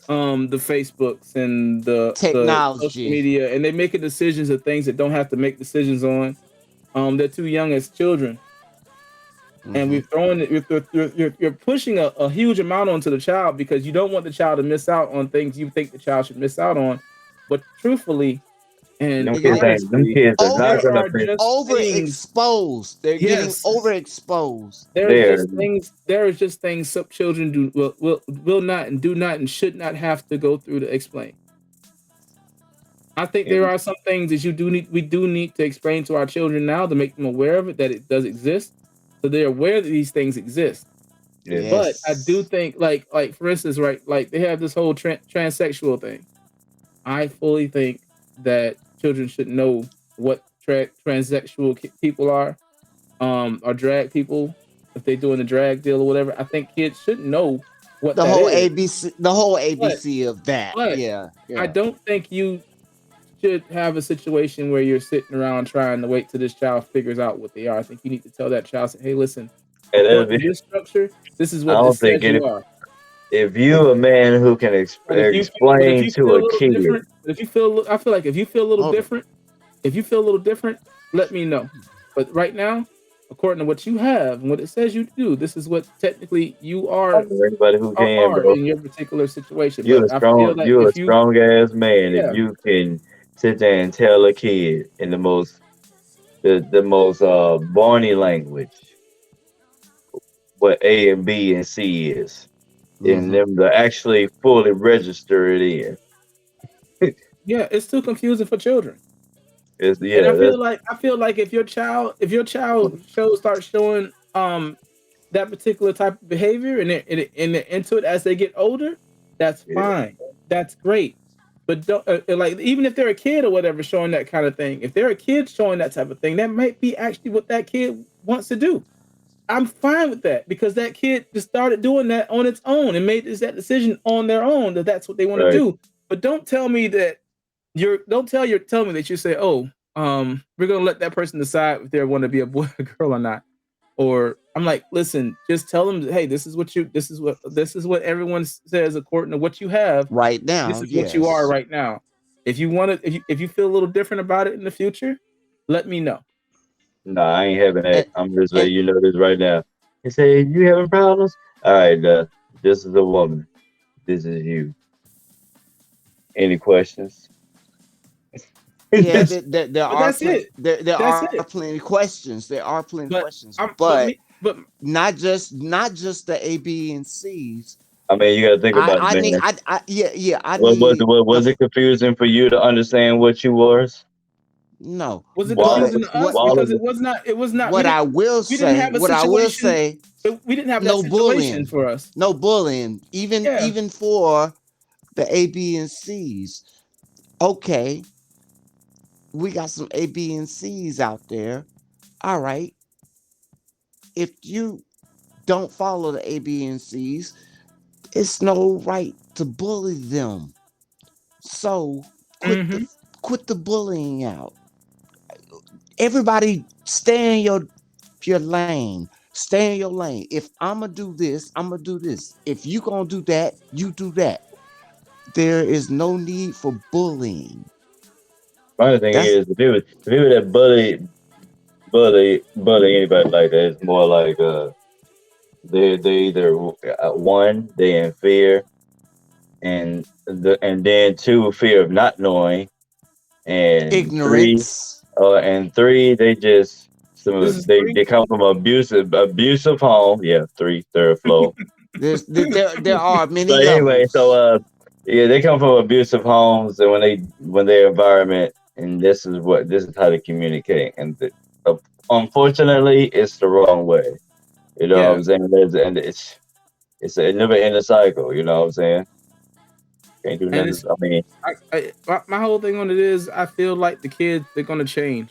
A: the Facebooks and the social
B: Technology.
A: media, and they're making decisions of things that don't have to make decisions on. They're too young as children, and
B: Hmm.
A: we've thrown it. You're pushing a huge amount onto the child because you don't want the child to miss out on things you think the child should miss out on. But truthfully and
D: Them
B: Yeah,
D: kids ain't. Them
A: honestly,
D: kids are
B: over
D: not
A: there
D: gonna.
A: are just things.
B: overexposed. They're getting
A: Yes,
B: overexposed.
A: there's
D: There,
A: just things. There is just things some children do will not and do not and should not have to go through to explain. I think there are some things that we do need to explain to our children now to make them aware of it, that it does exist, so they're aware that these things exist.
D: yeah.
A: But I do
B: Yes.
A: think, like for instance, right, like they have this whole transsexual thing. I fully think that children should know what transsexual people are, or drag people, if they're doing the drag deal or whatever. I think kids should know what
B: The
A: that
B: whole
A: is.
B: ABC, the whole
A: But
B: ABC of that.
A: but
B: Yeah,
A: I
B: yeah.
A: don't think you should have a situation where you're sitting around trying to wait till this child figures out what they are. I think you need to tell that child, say, "Hey, listen,
D: And that'd
A: according
D: be,
A: to this structure, this is
D: I
A: what
D: don't
A: this
D: think
A: says
D: any.
A: you are."
D: If you a man who can
A: But if
D: explain
A: you
D: to
A: feel a
D: a
A: little
D: kid,
A: different, but if you feel, I feel like if you feel a little
B: Hold on.
A: different, if you feel a little different, let me know. But right now, according to what you have and what it says you do, this is what technically you
D: I
A: are
D: know anybody who can, bro.
A: in your particular situation. But I feel like
D: You a
A: if you,
D: strong ass man if
A: yeah,
D: you can sit there and tell a kid in the most Barney language what A and B and C is, and
B: Hmm.
D: them to actually fully register it in.
A: yeah, it's too confusing for children.
D: It's
A: And
D: yeah, that's
A: I feel like if your child starts showing that particular type of behavior and they're into it as they get older, that's
D: yeah,
A: fine. That's great. But don't like, even if they're a kid or whatever showing that kind of thing, if they're a kid showing that type of thing, that might be actually what that kid wants to do. I'm fine with that because that kid just started doing that on its own and made that decision on their own that that's what they want to
D: right.
A: do. But don't tell me that tell me that you say, oh, we're gonna let that person decide if they want to be a boy or girl or not. Or I'm like, listen, just tell them, hey, this is what everyone says according to what you have.
B: Right
A: This
B: now,
A: is what you are
B: yes.
A: right now. If you want to, if you feel a little different about it in the future, let me know.
D: Nah, I ain't having that.
B: And
D: I'm just
B: and
D: letting you know this right now. They say you having problems. All right, this is a woman. This is you. Any questions?
B: yeah,
A: Yes, but that's it.
B: there
A: That's
B: are
A: it.
B: plenty questions. There are plenty
A: But
B: questions,
A: I'm but
B: but
A: me but
B: not just the A, B, and C's.
D: I mean, you got to think about it,
B: I need
D: man.
B: yeah, I
D: Was
B: need the
D: was it confusing for you to understand what you was?
B: no,
A: was it
D: While
B: but
A: confusing to us?
B: what
A: Because it was not
B: what I will
A: we didn't
B: say,
A: have a
B: what I will
A: situation.
B: say,
A: We didn't have that
B: no
A: situation
B: bullying,
A: for us.
B: no bullying,
A: Yeah.
B: even for the A, B, and C's. Okay, we got some A, B, and C's out there. All right, if you don't follow the A, B, and C's, it's no right to bully them. So
A: Hmm.
B: quit the bullying out. Everybody stay in your lane. Stay in your lane. If I'ma do this, I'ma do this. If you gonna do that, you do that. There is no need for bullying.
D: funny thing
B: That's
D: is, the people that bully anybody like that, it's more like they either one they in fear, and then two fear of not knowing, and three
B: ignorance.
D: and three they just
A: This
D: some
A: is three.
D: they come from abusive home. Yeah, three third floor.
B: There are many
D: But anyway, so
B: levels.
D: yeah, they come from abusive homes, and when their environment, and this is how they communicate, and unfortunately, it's the wrong way. You know what
A: Yeah.
D: I'm saying? And it's a never ending cycle. You know what I'm saying? Can't do
A: And
D: nothing.
A: it's
D: I mean,
A: my whole thing on it is I feel like the kids, they're gonna change.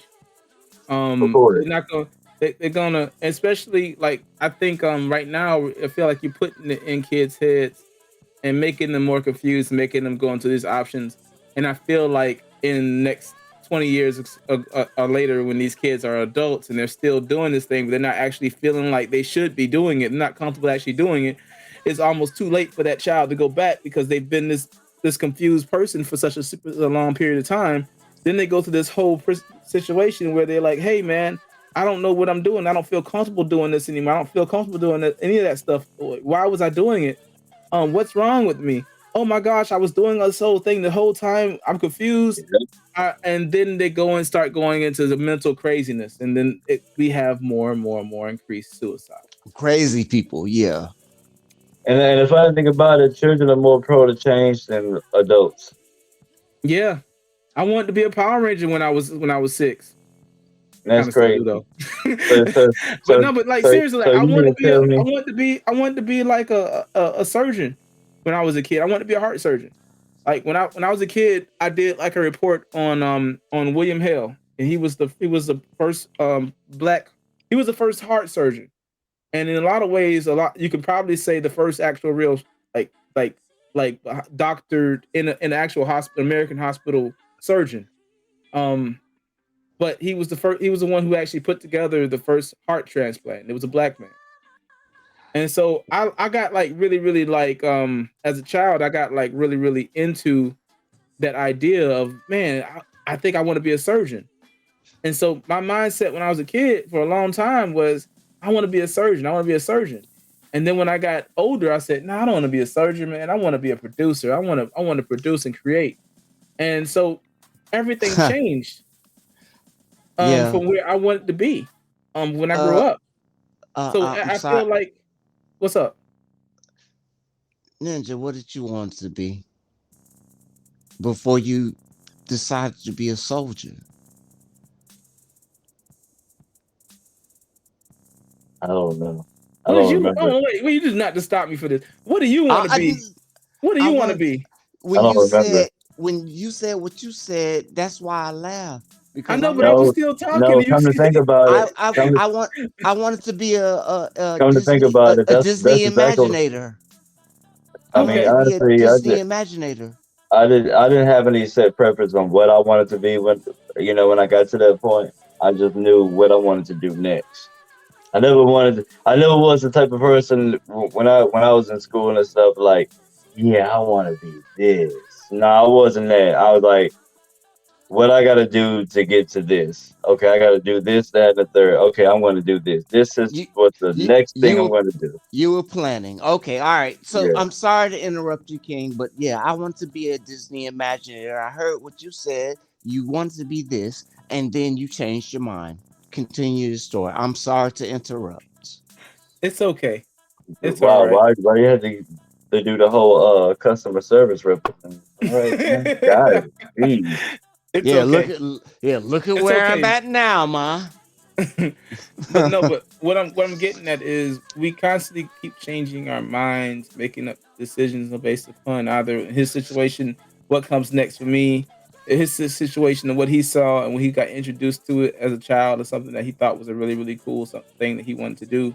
D: of course,
A: They're not gonna they're gonna, especially like, I think right now I feel like you're putting it in kids' heads and making them more confused, making them go into these options. And I feel like in next 20 years or later, when these kids are adults and they're still doing this thing, but they're not actually feeling like they should be doing it, they're not comfortable actually doing it, it's almost too late for that child to go back because they've been this confused person for such a long period of time. Then they go through this whole situation where they're like, hey man, I don't know what I'm doing. I don't feel comfortable doing this anymore. I don't feel comfortable doing any of that stuff. Why was I doing it? What's wrong with me? Oh my gosh, I was doing this whole thing the whole time. I'm confused. And then they go and start going into the mental craziness, and then we have more and more and more increased suicide.
B: Crazy people, yeah.
D: And the funny thing about it, children are more pro to change than adults.
A: Yeah, I wanted to be a Power Ranger when I was 6.
D: And that's
A: Kind of still do
D: crazy.
A: though.
D: So, so,
A: But
D: so,
A: no, but like
D: so,
A: seriously, like
D: so you mean to tell me?
A: I wanted to be like a surgeon when I was a kid. I wanted to be a heart surgeon. Like when I was a kid, I did like a report on William Hale, and he was the first black, he was the first heart surgeon. And in a lot of ways, you could probably say the first actual real like like doctored in an actual hospital, American hospital surgeon. But he was the first. He was the one who actually put together the first heart transplant. It was a black man. And so I got like really like as a child, I got like really into that idea of, man, I think I want to be a surgeon. And so my mindset when I was a kid for a long time was, I want to be a surgeon. I want to be a surgeon. And then when I got older, I said, no, I don't want to be a surgeon, man. I want to be a producer. I want to produce and create. And so everything changed
B: Yeah.
A: from where I wanted to be when I grew
B: Uh,
A: up. So
B: I'm
A: I
B: sorry,
A: feel like, what's up?
B: Ninja. What did you want to be before you decided to be a soldier?
D: I don't know. I
A: What did
D: don't
A: you?
D: remember.
A: Oh wait, you just not to stop me for this. What do you want to
B: I
A: be? What do
B: I
A: you want to
B: wanted
A: be?
D: I don't remember.
B: when you said what you said, that's why I laughed
A: I
B: because
A: know,
B: I'm
A: but I
B: like
A: was
D: No,
A: still talking.
D: no.
A: And you,
D: Come to think about it, come to
B: I want I wanted to be a
D: come to think
B: Disney
D: about it.
B: a
D: That's
B: Disney
D: exactly.
B: Imaginator. I
D: I mean,
B: wanted to
A: okay.
B: be a
D: honestly,
B: Disney Imaginator.
D: I didn't have any set preference on what I wanted to be when when I got to that point. I just knew what I wanted to do next. I never was the type of person when I was in school and stuff like, yeah, I want to be this. No, I wasn't that. I was like, what I got to do to get to this? Okay, I got to do this, that, and the third. Okay, I'm going to do this. This is
B: You
D: what the
B: you
D: next thing
B: you
D: I'm
B: were
D: going to do.
B: you were planning. Okay, all right. So
D: Yeah.
B: I'm sorry to interrupt you, King, but yeah, I want to be a Disney Imaginator. I heard what you said. You wanted to be this, and then you changed your mind. Continue the story. I'm sorry to interrupt.
A: It's okay. It's all
D: Wow.
A: right.
D: Why you had to do the whole customer service rep? All right, man. Got it. Jeez.
A: It's
B: Yeah,
A: okay.
B: look at
A: It's
B: where I'm
A: okay.
B: at now, ma.
A: But no, but what I'm getting at is we constantly keep changing our minds, making up decisions based upon either his situation, what comes next for me, his situation and what he saw and when he got introduced to it as a child or something that he thought was a really cool thing that he wanted to do.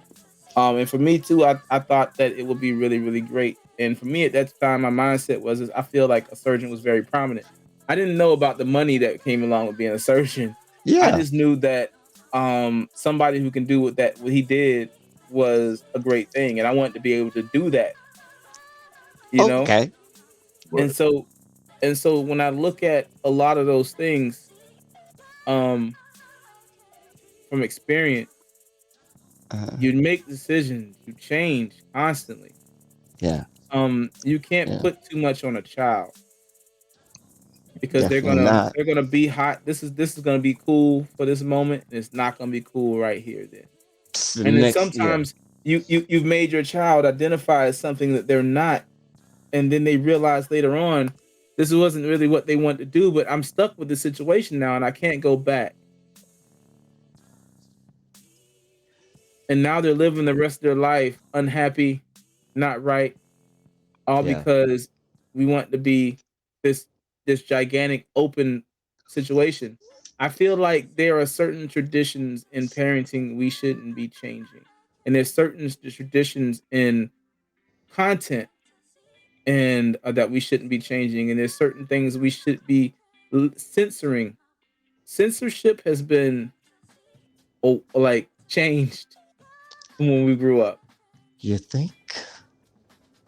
A: And for me too, I thought that it would be really great. And for me at that time, my mindset was is I feel like a surgeon was very prominent. I didn't know about the money that came along with being a surgeon. I
B: Yeah.
A: just knew that somebody who can do what he did was a great thing, and I wanted to be able to do that, you know.
B: Okay.
A: And
D: Word.
A: so when I look at a lot of those things um from experience,
B: Uh,
A: you make decisions, you change constantly.
B: yeah.
A: You can't
B: Yeah.
A: put too much on a child because they're
B: Definitely
A: gonna
B: not.
A: they're gonna be hot. This is gonna be cool for this moment, and it's not gonna be cool right here then.
B: It's the
A: And then
B: next. Yeah.
A: sometimes you've made your child identify as something that they're not, and then they realize later on this wasn't really what they want to do, but I'm stuck with the situation now and I can't go back. And now they're living the rest of their life unhappy, not right, all
B: Yeah.
A: because we want to be this this gigantic open situation. I feel like there are certain traditions in parenting we shouldn't be changing. And there's certain traditions in content and that we shouldn't be changing, and there's certain things we should be censoring. Censorship has been like changed from when we grew up.
B: You think?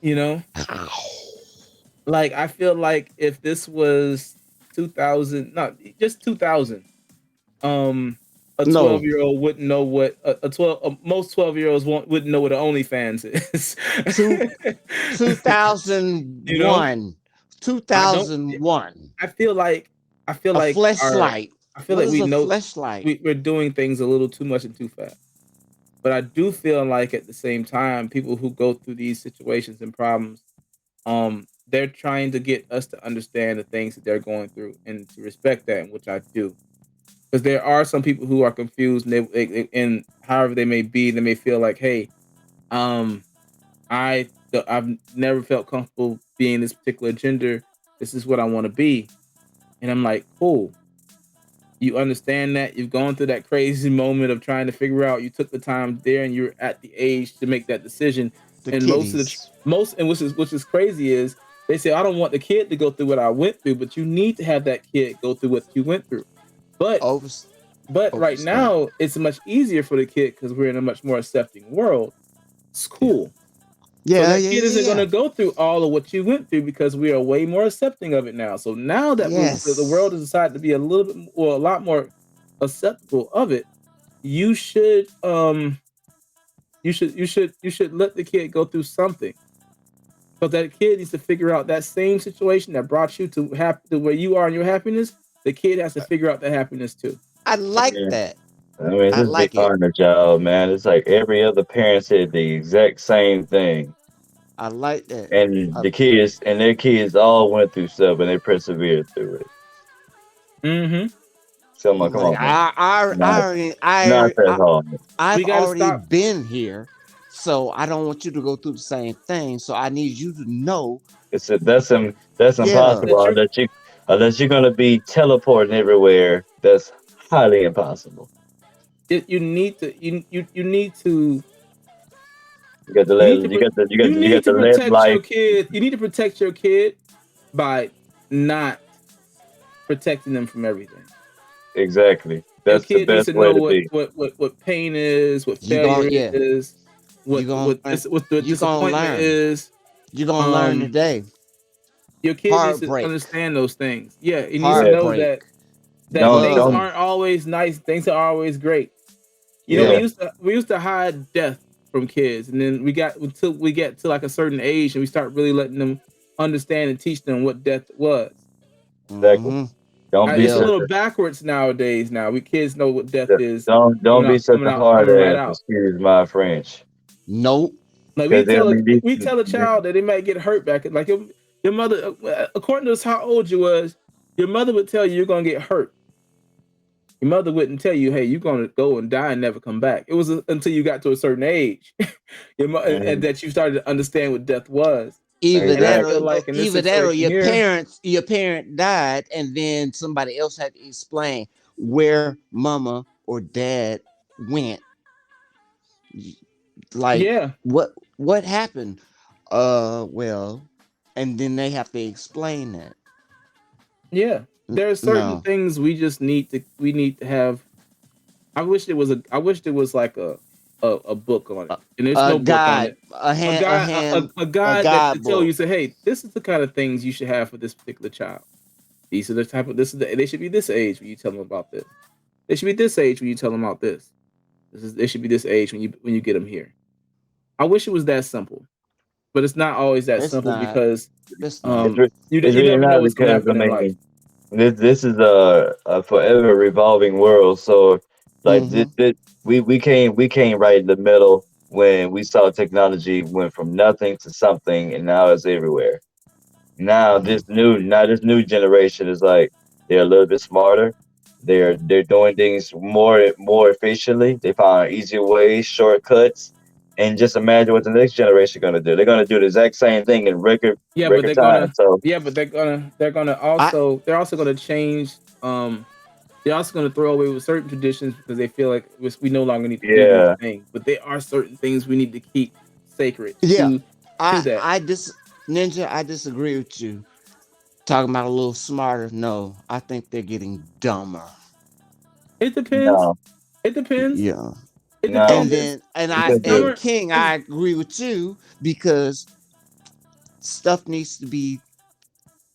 A: You know, like I feel like if this was 2000, not just 2000, um, a
B: No,
A: 12-year-old wouldn't know what a 12. Most 12-year-olds wouldn't know what an OnlyFans is.
B: two,
A: You know,
B: 2001,
A: I don't.
B: 2001.
A: I feel like I feel
B: A
A: like our
B: fleshlight.
A: I feel
B: What
A: like
B: is
A: we
B: a
A: know
B: fleshlight?
A: we're doing things a little too much and too fast. But I do feel like at the same time, people who go through these situations and problems, they're trying to get us to understand the things that they're going through and to respect that, which I do. Because there are some people who are confused, and and however they may be, they may feel like, hey, um, I've never felt comfortable being this particular gender. This is what I want to be, and I'm like, cool. You understand that you've gone through that crazy moment of trying to figure out. You took the time there, and you're at the age to make that decision.
B: The
A: And most of the
B: kitties.
A: most and which is crazy is they say I don't want the kid to go through what I went through, but you need to have that kid go through what you went through. But
B: Over,
A: right
B: overstand.
A: now it's much easier for the kid because we're in a much more accepting world. It's
B: Yeah.
A: cool. So
B: Yeah,
A: that
B: yeah,
A: kid
B: yeah,
A: isn't going
B: yeah.
A: to go through all of what you went through because we are way more accepting of it now. So now that the world
B: Yes.
A: has decided to be a little bit or a lot more acceptable of it, you should you should let the kid go through something. But that kid needs to figure out that same situation that brought you to where you are in your happiness. The kid has to figure out that happiness too.
B: I like
D: Yeah.
B: that.
D: I mean,
B: I
D: just be
B: like it.
D: on the job, man. It's like every other parent said the exact same thing.
B: I like that.
D: And
B: Uh,
D: their kids all went through stuff and they persevered through it.
A: Mm-hmm.
D: So I'm like, come
B: like
D: on, man. Not not
B: I,
D: that
B: I,
D: hard.
B: I've
A: We got to
B: already
A: stop.
B: been here, so I don't want you to go through the same thing. So I need you to know.
D: That's
B: Yeah,
D: impossible
A: That you're
D: unless you're gonna be teleporting everywhere. That's highly impossible.
A: you need to you need to
D: You got to
A: you need
D: let
A: to you
D: you
A: need
D: got
A: to
D: to let
A: protect
D: life
A: your kid. You need to protect your kid by not protecting them from everything.
D: exactly.
A: Your
D: That's the
A: kid needs
D: best
A: to
D: way
A: know
D: to be.
A: what pain is, what
B: you gonna
A: failure
B: yeah,
A: is,
B: you gonna learn.
A: what the
B: You gonna
A: disappointment
B: learn.
A: is.
B: You gonna learn
A: Um,
B: today.
A: your kid needs to
B: Heartbreak,
A: understand those things. Yeah, he needs to
D: Yeah.
A: know
B: heartbreak,
A: that things
D: Don't
B: love.
A: aren't always nice. Things are always great. You know,
D: yeah.
A: we used to hide death from kids, and then we got until we get to like a certain age, and we start really letting them understand and teach them what death was.
D: Exactly.
B: Mm-hmm.
D: Don't be
A: It's a
B: Yeah.
D: such
A: little backwards nowadays. Now we kids know what death is
D: don't be such a hard
A: coming right
D: ass.
A: out.
D: Excuse my French.
B: Nope.
A: Like
D: Because I mean,
A: we tell a child that they might get hurt back. Like your mother, according to how old you was, your mother would tell you you're gonna get hurt. Your mother wouldn't tell you, hey, you're gonna go and die and never come back. It was until you got to a certain age, and
D: mhm,
A: that you started to understand what death was. And I feel
D: exactly.
A: like in this
B: Either that or
A: situation here,
B: your parent died, and then somebody else had to explain where mama or dad went. Like
A: yeah,
B: what happened? Well, and then they have to explain that.
A: yeah, there are certain
B: No,
A: things we need to have. I wish there was like a book on it, and there's
B: a
A: no book on
B: guide,
A: it. A
B: a
A: guide that to tell
B: guidebook.
A: you, say, hey, this is the kind of things you should have for this particular child. These are the type of they should be this age when you tell them about this. They should be this age when you tell them about this. They should be this age when you get them here. I wish it was that simple, but it's not always that
B: It's
A: simple
B: not.
A: because
B: It's not.
D: It's
A: you
D: really
A: never know
D: not
A: what's gonna
D: because I
A: happen in life.
D: mean this is a forever revolving world. So like
B: Mm-hmm.
D: we came right in the middle when we saw technology went from nothing to something, and now it's everywhere. Now this new generation is like they're a little bit smarter. They're doing things more efficiently. They find easier ways, shortcuts, and just imagine what the next generation gonna do. They're gonna do the exact same thing in
A: Yeah, but
D: record time. So
A: they're also gonna change. They're also gonna throw away with certain traditions because they feel like we no longer need to do these
D: yeah,
A: things. But there are certain things we need to keep sacred
B: Yeah,
A: to that.
B: I dis Ninja. I disagree with you. Talking about a little smarter. No, I think they're getting dumber.
A: It depends.
D: no,
A: It depends.
B: Yeah.
A: It
D: no,
B: And
A: depends. It's
B: then and
A: it's
B: I
D: because
B: and
A: dumber.
B: King,
A: It's
B: I agree with you because stuff needs to be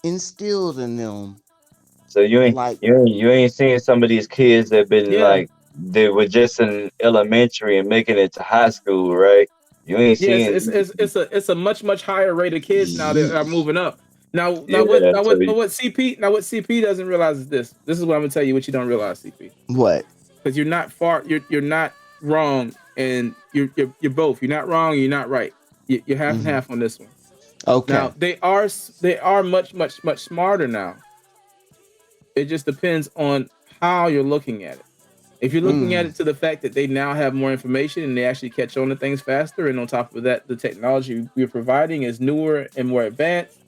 B: instilled in them.
D: So
B: Like,
D: you ain't seeing some of these kids that been
A: Yeah.
D: like they were just in elementary and making it to high school, right? You ain't
A: Yes,
D: seeing
A: it's a much higher rate of kids now that are
B: yeesh.
A: moving up.
D: yeah. So
A: What CP doesn't realize is this. This is what I'm gonna tell you. What you don't realize, CP,
B: What?
A: because you're not far. You're not wrong, and you're both. You're not wrong. You're not right. You're half and
B: Hmm.
A: half on this one.
B: Okay.
A: Now they are much smarter now. It just depends on how you're looking at it. If you're looking at
B: Mm.
A: it to the fact that they now have more information and they actually catch on to things faster, and on top of that, the technology we're providing is newer and more advanced.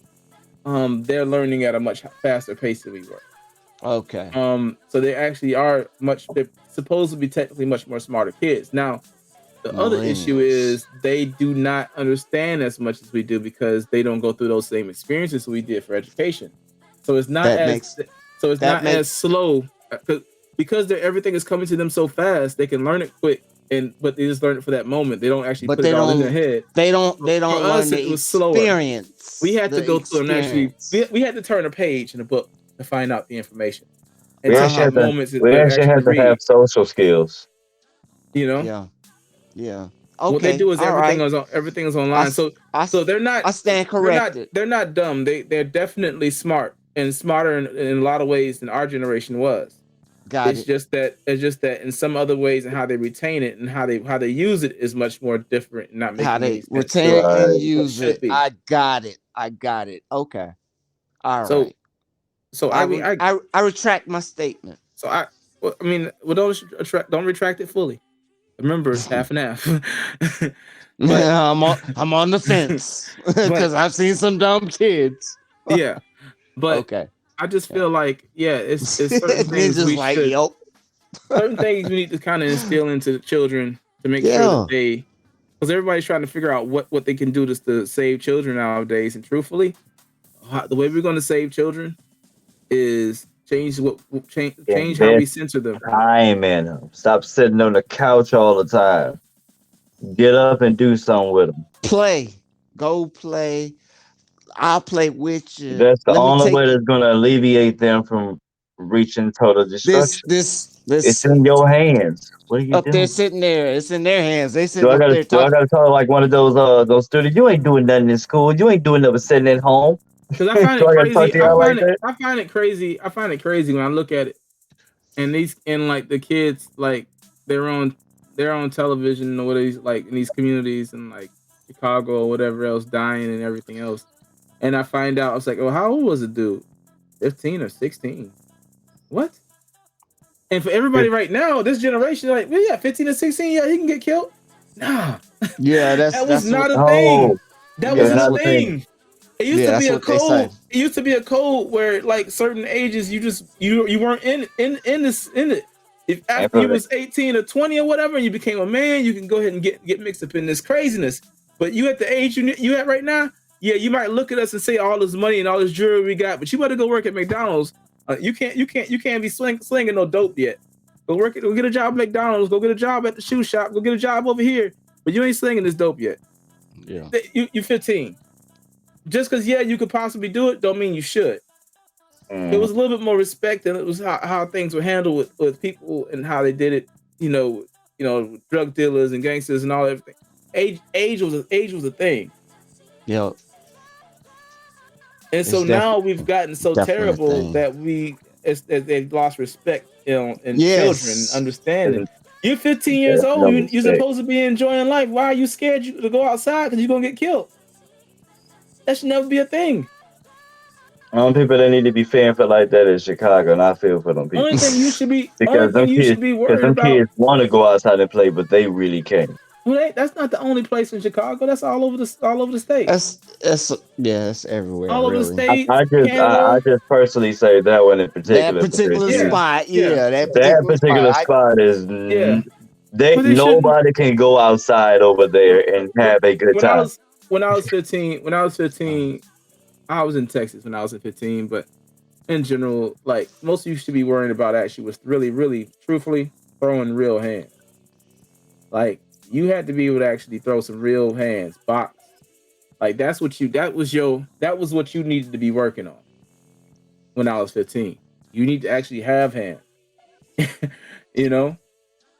A: They're learning at a much faster pace than we were.
B: Okay.
A: So they actually are much. They're supposed to be technically much more smarter kids. Now, the other issue
B: Millennials.
A: is they do not understand as much as we do because they don't go through those same experiences we did for education. So it's not
B: That
A: as
B: makes
A: so it's
B: that
A: not as
B: makes
A: slow because everything is coming to them so fast. They can learn it quick, and but they just learn it for that moment. They don't actually
B: but
A: put it all in their head.
B: they
A: For
B: don't learn
A: us, it
B: the
A: was slower. We
B: experience.
A: had to
B: The
A: go through and actually
B: experience.
A: we had to turn a page in a book to find out the information. It
D: we
A: took
D: actually
B: Uh-huh.
A: them
D: have to
A: moments
D: we
A: to
D: actually
A: actually
D: have to have
A: read.
D: social skills.
A: You know,
B: Yeah. Yeah.
A: what they
B: Okay.
A: do is
B: All right.
A: everything is
B: I
A: online.
B: s-
A: So
B: I
A: so
B: s- I stand corrected.
A: they're not dumb. They're definitely smart and smarter in a lot of ways than our generation was.
B: Got it.
A: It's just that in some other ways and how they retain it and how they use it is much more different and not
B: How
A: making any
B: they
A: sense
B: retain
A: to
B: it and
D: Right.
A: what
B: use
A: should
B: it.
A: be.
B: I got it. I got it. Okay. All
A: So
B: right.
A: so I mean
B: I retract my statement.
A: so I well, I mean well don't retract it fully. Remember it's half and half. but
B: I'm on the fence
A: but
B: because I've seen some dumb kids.
A: yeah, but
B: Okay.
A: I just
B: Yeah.
A: feel like yeah, it's
B: Ninja's like, yep.
A: certain things we need to kind of instill into the children to make sure that
B: Yeah.
A: they because everybody's trying to figure out what they can do to save children nowadays. And truthfully, the way we're going to save children is change how we
D: Invest
A: censor them.
D: time in them. Stop sitting on the couch all the time. Get up and do something with them.
B: Play. Go play. I'll play with you.
D: That's the
B: Let me
D: only way
B: take you.
D: that's going to alleviate them from reaching total destruction. It's
B: This
D: in your hands. What are you
B: up there
D: doing?
B: sitting there. It's in their hands. They sitting up there
D: Do I
B: talking.
D: gotta talk like one of those students? You ain't doing nothing in school. You ain't doing nothing sitting at home.
A: Because I
D: Do
A: find it
D: I gotta talk
A: crazy.
D: to y'all like that?
A: I find it crazy. I find it crazy when I look at it and like the kids like they're on television or what these like in these communities and like Chicago or whatever else dying and everything else. And I find out I was like, oh, how old was the dude? 15 or 16. What? And for everybody right now, this generation, like, well, yeah, 15 or 16, yeah, he can get killed. Nah,
B: Yeah,
A: that was
B: that's what
A: not a thing.
D: Oh,
A: That
D: that's
B: yeah,
A: wasn't
B: that's
A: a
D: not the
B: what
D: thing.
A: thing. It used
B: yeah,
A: to be
B: that's
A: a
B: what they say.
A: code. It used to be a code where like certain ages you just you weren't in this in it. If
D: And
A: after
D: for
A: you was 18 or 20 or whatever and you became a man, you can go ahead and get mixed up in this craziness. But you at the age you at right now, yeah, you might look at us and say all this money and all this jewelry we got, but you better go work at McDonald's. You can't be slinging no dope yet. Go get a job at McDonald's. Go get a job at the shoe shop. Go get a job over here. But you ain't slinging this dope yet.
B: Yeah.
A: You 15. Just because yeah you could possibly do it don't mean you should. It
D: mm,
A: was a little bit more respect and it was how things were handled with people and how they did it, drug dealers and gangsters and all everything. Age was a thing.
B: Yeah.
A: And so
B: It's
A: now we've gotten so
B: definitely a
A: terrible
B: thing.
A: that they've lost respect, in children
B: Yes.
A: understanding.
D: it's
A: You're 15 years
D: definitely
A: old.
D: no
A: You're
D: respect.
A: supposed to be enjoying life. Why are you scared to go outside because you're gonna get killed? That should never be a thing.
D: People that need to be fearing for like that is Chicago, and I feel for them people
A: Only
D: because
A: thing you should be worried
D: them
A: about.
D: kids want to go outside and play, but they really can't.
A: Well, that's not the only place in Chicago. That's all over the state.
B: That's yeah, it's everywhere
A: All over the
B: really.
A: state,
D: I
A: Canada.
D: just personally say that one in
B: That
D: particular because
B: particular
A: Yeah,
B: spot,
A: yeah,
B: yeah, that
D: that
B: particular spot.
D: particular spot is
A: yeah.
D: they
A: But they shouldn't.
D: nobody can go outside over there and have a good
A: When I
D: time.
A: was 15, I was in Texas when I was 15. But in general, like most of you should be worrying about actually was really, really, truthfully throwing real hands. Like you had to be able to actually throw some real hands, box, Like that was what you needed to be working on when I was 15. You need to actually have hands. you know?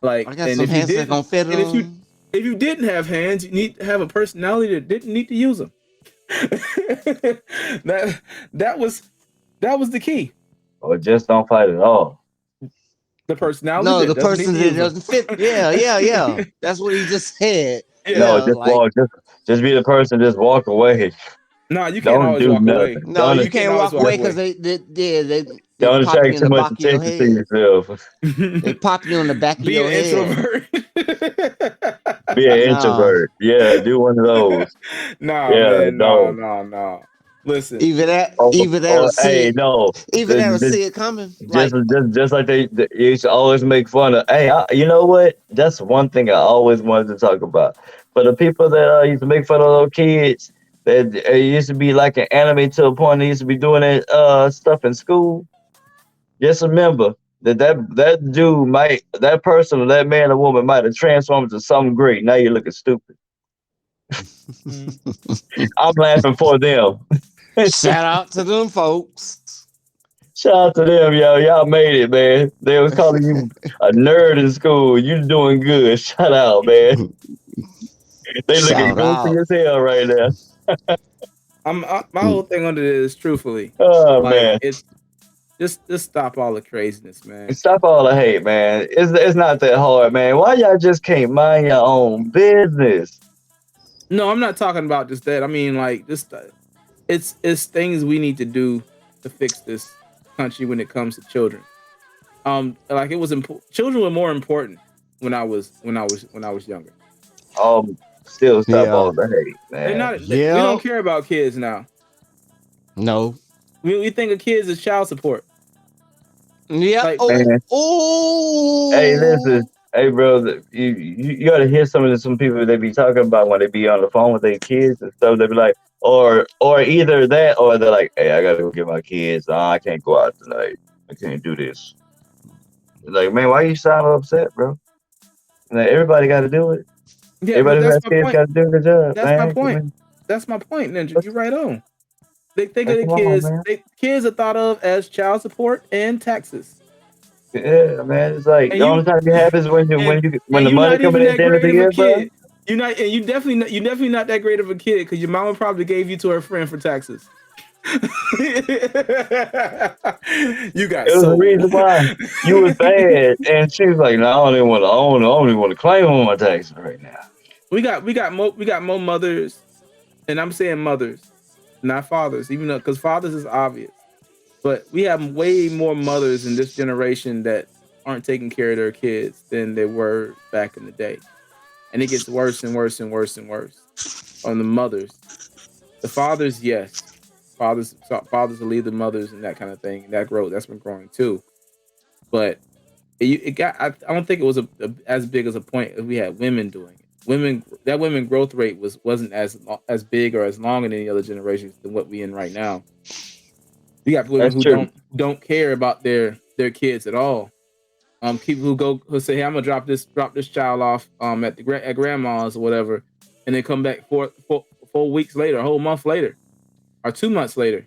A: Like,
B: I got
A: and
B: some
A: if you
B: hands that
A: didn't
B: gonna fit
A: and
B: on.
A: if you didn't have hands, you need to have a personality that didn't need to use them. that that was the key.
D: Or just don't fight at all.
A: The personality
B: No,
A: that
B: the
A: doesn't need
B: person
A: to
B: that
A: use them.
B: doesn't fit. Yeah, yeah, yeah. That's what he just said.
A: Yeah.
D: No,
B: Yeah,
D: just
B: like
D: walk. Just be the person. Just walk away.
A: No, you can't
D: Don't
A: always
D: do
A: walk away.
D: nothing.
B: no,
D: Don't
B: you
A: You can't
B: can't
A: always
B: walk
A: walk
B: away because
A: away.
B: they
D: don't
B: pop you
D: attract
B: in
D: too
B: the
D: much
B: back of your
D: attention to
B: head.
D: yourself.
B: They pop you in the back of
A: Be
B: your
A: an
B: head.
A: introvert.
D: Be an
B: No,
D: introvert. Yeah, do one of those.
A: Nah,
D: Yeah,
A: man, no,
D: no.
A: no, no. Listen,
B: either that or
D: Hey,
B: see it,
D: no.
B: either that or see it coming.
D: Just,
B: Like,
D: just like they used to always make fun of. Hey, you know what? That's one thing I always wanted to talk about. For the people that used to make fun of little kids, that it used to be like an anime to a point. They used to be doing that stuff in school. Just remember that dude might, that person or that man or woman might have transformed into something great. Now you're looking stupid.
A: mm,
D: I'm laughing for them.
B: shout out to them folks.
D: Shout out to them, yo. Y'all made it, man. They was calling you a nerd in school. You doing good. Shout out, man. They looking
B: Shout
D: goofy
B: out.
D: as hell right now.
A: my whole thing on it is truthfully,
D: Oh
A: like
D: man.
A: it's just stop all the craziness, man.
D: Stop all the hate, man. It's not that hard, man. Why y'all just can't mind your own business?
A: No, I'm not talking about just that. I mean, like, just it's things we need to do to fix this country when it comes to children. Like it was important. Children were more important when I was younger.
D: Still stop
B: Yeah.
D: all the hate,
A: They're
D: man.
A: not. We
B: Yeah.
A: don't care about kids now.
B: No.
A: We think of kids as child support.
B: Yeah.
A: Like,
B: Oh.
D: Man, hey, listen.
B: Oh.
D: Hey, bro, you gotta hear some people they be talking about when they be on the phone with their kids and stuff. They be like, or either that, or they're like, hey, I gotta go get my kids. I can't go out tonight. I can't do this. Like, man, why you sound upset, bro? Like, everybody got to do it.
A: yeah, but
D: Everybody who
A: that's
D: has
A: my
D: kids
A: point.
D: got to do their job,
A: That's my
D: man.
A: point. That's my point, Ninja. You're right on. They think of the
D: Come on,
A: kids.
D: man.
A: Kids are thought of as child support and taxes.
D: Yeah, man. It's like
A: And
D: the only
A: you
D: time you happy is when
A: and
D: the
A: you're
D: money
A: not
D: coming
A: even
D: in at
A: that
D: the end of
A: great
D: the
A: of a
D: year, bro.
A: kid. You're not, and you're definitely not that great of a kid because your mama probably gave you to her friend for taxes. You got
D: It was the reason
A: soul.
D: why you was bad, and she was like, "No, I don't even want to own. I don't even want to claim on my taxes right now."
A: We got more mothers, and I'm saying mothers, not fathers, even though because fathers is obvious. But we have way more mothers in this generation that aren't taking care of their kids than they were back in the day. And it gets worse and worse and worse and worse on the mothers. The fathers, yes. Fathers will lead the mothers and that kind of thing. That's been growing too. But it got I don't think it was as big as a point as we had women doing it. Women growth rate wasn't as big or as long in any other generations than what we in right now. You got women
D: That's
A: who
D: true.
A: don't care about their kids at all. People who say, "Hey, I'm gonna drop this child off at grandma's or whatever," and then come back 4 weeks later, a whole month later, or 2 months later,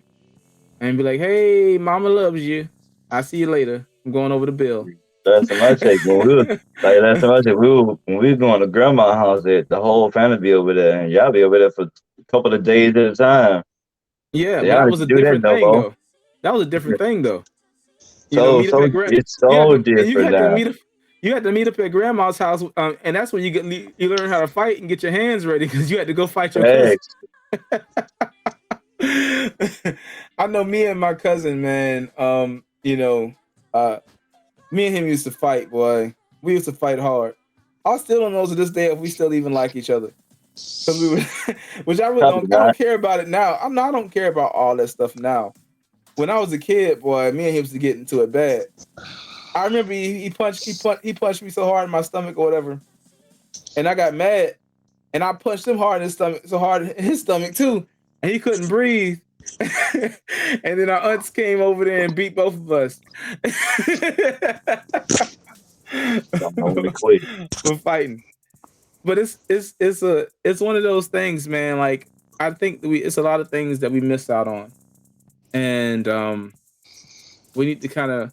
A: and be like, "Hey, mama loves you. I'll see you later. I'm going over the bill."
D: That's my take. That's my take. When we was going to grandma's house, the whole family be over there, and y'all be over there for a couple of days at a time.
A: Yeah, but
D: Y'all
A: that
D: need
A: was
D: to
A: a
D: do that
A: different
D: no
A: thing
D: more.
A: though. That was a different thing though.
D: So
A: Meet up
D: so
A: at grand.
D: it's so
A: You
D: different
A: had to
D: now.
A: meet up. You had to meet up at grandma's house, and that's when you learn how to fight and get your hands ready because you had to go fight your cousin.
D: Facts.
A: I know me and my cousin, man. Me and him used to fight, boy. We used to fight hard. I still don't know to this day if we still even like each other. Because we were, which I really
D: Probably
A: I don't
D: not.
A: care about it now. I don't care about all that stuff now. When I was a kid, boy, me and him used to get into it bad. I remember he punched me so hard in my stomach or whatever, and I got mad, and I punched him hard in his stomach, so hard in his stomach too, and he couldn't breathe. And then our aunts came over there and beat both of us
D: I'm only quit.
A: for fighting. But it's one of those things, man. Like I think it's a lot of things that we missed out on, and we need to kind of.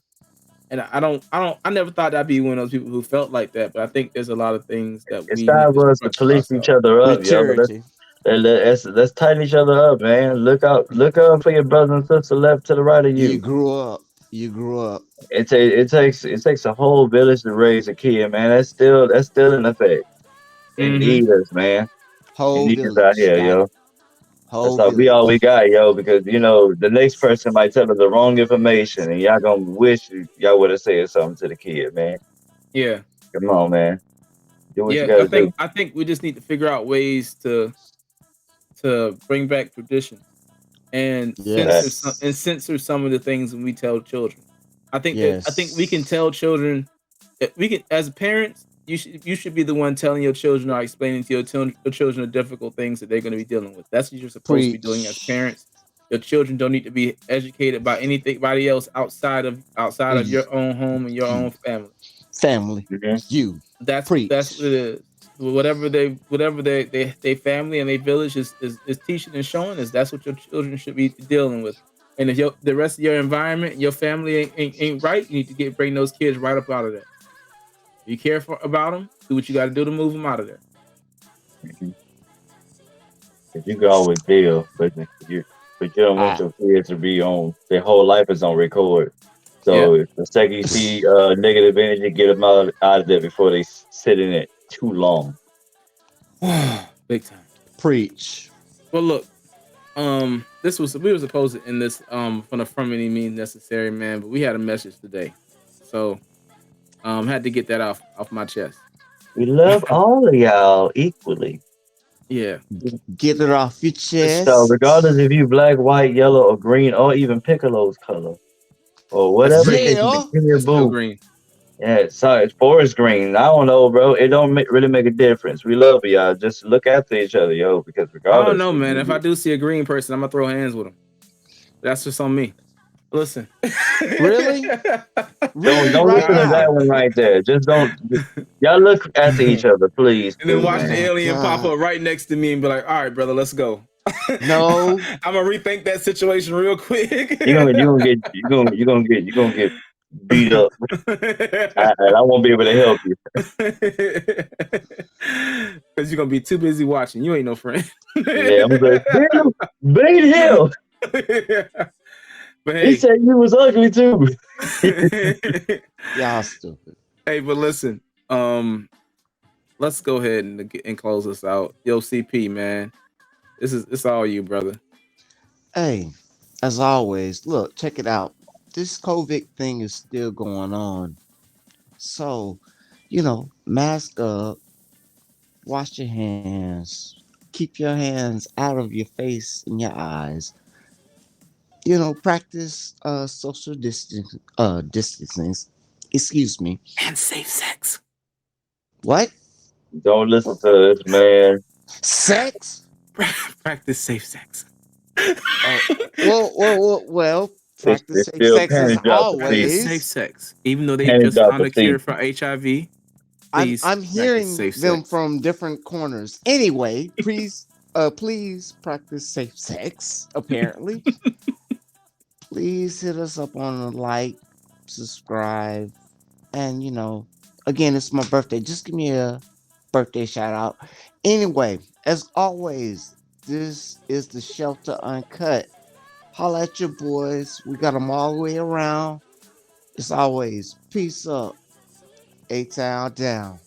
A: And I never thought I'd be one of those people who felt like that, but I think there's a lot of things that
D: It's
A: we need
D: time
A: to
D: for us to
A: structure
D: police each
A: ourselves.
D: other up, yo.
B: Maturity.
D: Let's tighten each other up, man. Look out for your brother and sister left to the right of
B: You
D: you.
B: grew up. You grew up.
D: It takes a whole village to raise a kid, man. That's still in effect. They
A: Mm-hmm.
D: need us, man. They
B: Whole
D: need us out
B: village.
D: here,
B: Got
D: yo.
B: it.
D: That's
B: Whole
D: all we
B: village.
D: got, yo. Because the next person might tell us the wrong information, and y'all gonna wish y'all would have said something to the kid, man.
A: Yeah,
D: Come on, man. Do what you
A: yeah.
D: got
A: I
D: to do.
A: think I think we just need to figure out ways to bring back tradition and
B: Yes.
A: censor some of the things when we tell children. I think we can
B: Yes.
A: tell children we can as parents. You should be the one telling your children or explaining to your children the difficult things that they're going to be dealing with. That's what you're supposed to be doing as
B: Preach.
A: parents. Your children don't need to be educated by anybody else outside of
B: Y-
A: your own home and your own
B: y-
A: family.
B: Family.
D: Hmm.
B: You.
A: That's what
B: Preach.
A: it is. Whatever they family and their village is teaching and showing us, that's what your children should be dealing with. And if the rest of your environment, your family ain't right, you need to bring those kids right up out of there. You care about them, do what you got to do to move them out of there.
D: Hmm. You can always deal, but you don't want
B: I
D: your kids to be on. Their whole life is on record.
A: Yeah.
D: So if the second you see negative energy, get them out of there before they sit in it too long.
A: Big time.
B: preach.
A: Well, look, this was we were supposed to end this from any means necessary, man, but we had a message today, so had to get that off my chest.
D: We love all of y'all equally.
A: Yeah.
B: Get it off your
D: So regardless
B: chest.
D: if you black, white, yellow, or green, or even Piccolo's color, or
A: That's
D: whatever the
A: green.
D: case may be,
B: Yeah.
D: give me a
A: That's still
D: boo.
A: green.
D: Yeah, sorry, it's forest green. I don't know, bro. It don't really make a difference. We love y'all. Just look after each other, yo. Because
A: I don't
D: regardless,
A: know,
D: if
A: man. If I
D: you,
A: do see a green person, I'm gonna throw hands with them. That's just on me. Listen.
B: Really?
D: don't
B: Really?
D: don't
B: Right
D: listen to
B: now?
D: that one right there. Just don't. Y'all look after each
A: And
D: other, please,
A: then
D: too,
A: watch
B: Oh
A: the
D: man.
B: my
A: alien pop
B: God.
A: up right next to me and be like, "All right, brother, let's go."
B: No.
A: I'm gonna rethink that situation real quick.
D: You're gonna get beat up, and I won't be able to help you.
A: Because you're gonna be too busy watching. You ain't no friend.
D: Yeah, I'm gonna say, beat him.
A: But
D: He
A: hey,
D: said you was ugly too.
B: Y'all stupid.
A: hey, but listen, let's go ahead and close this out. Yo, CP, man, it's all you, brother.
B: Hey, as always, look, check it out. This COVID thing is still going on. So, mask up, wash your hands, keep your hands out of your face and your eyes. Practice social distancing. Excuse me.
A: And safe sex.
B: What?
D: Don't listen to this man.
B: Sex?
A: Practice safe sex.
B: Oh, well, practice
D: It's
B: safe
D: still
B: sex as
D: panty dropping
A: Practice
D: season.
A: safe
B: always.
A: sex. Even though they
D: Panty
A: just found
D: dropping
A: a cure
D: season.
A: for HIV,
B: I'm
A: please
B: I'm
A: practice
B: hearing
A: safe
B: them
A: sex.
B: from different corners. Anyway, please practice safe sex. Apparently, please hit us up on a like, subscribe, and again, it's my birthday. Just give me a birthday shout out. Anyway, as always, this is the Shelter Uncut. Holla at your boys. We got them all the way around. As always, peace up. A Town down.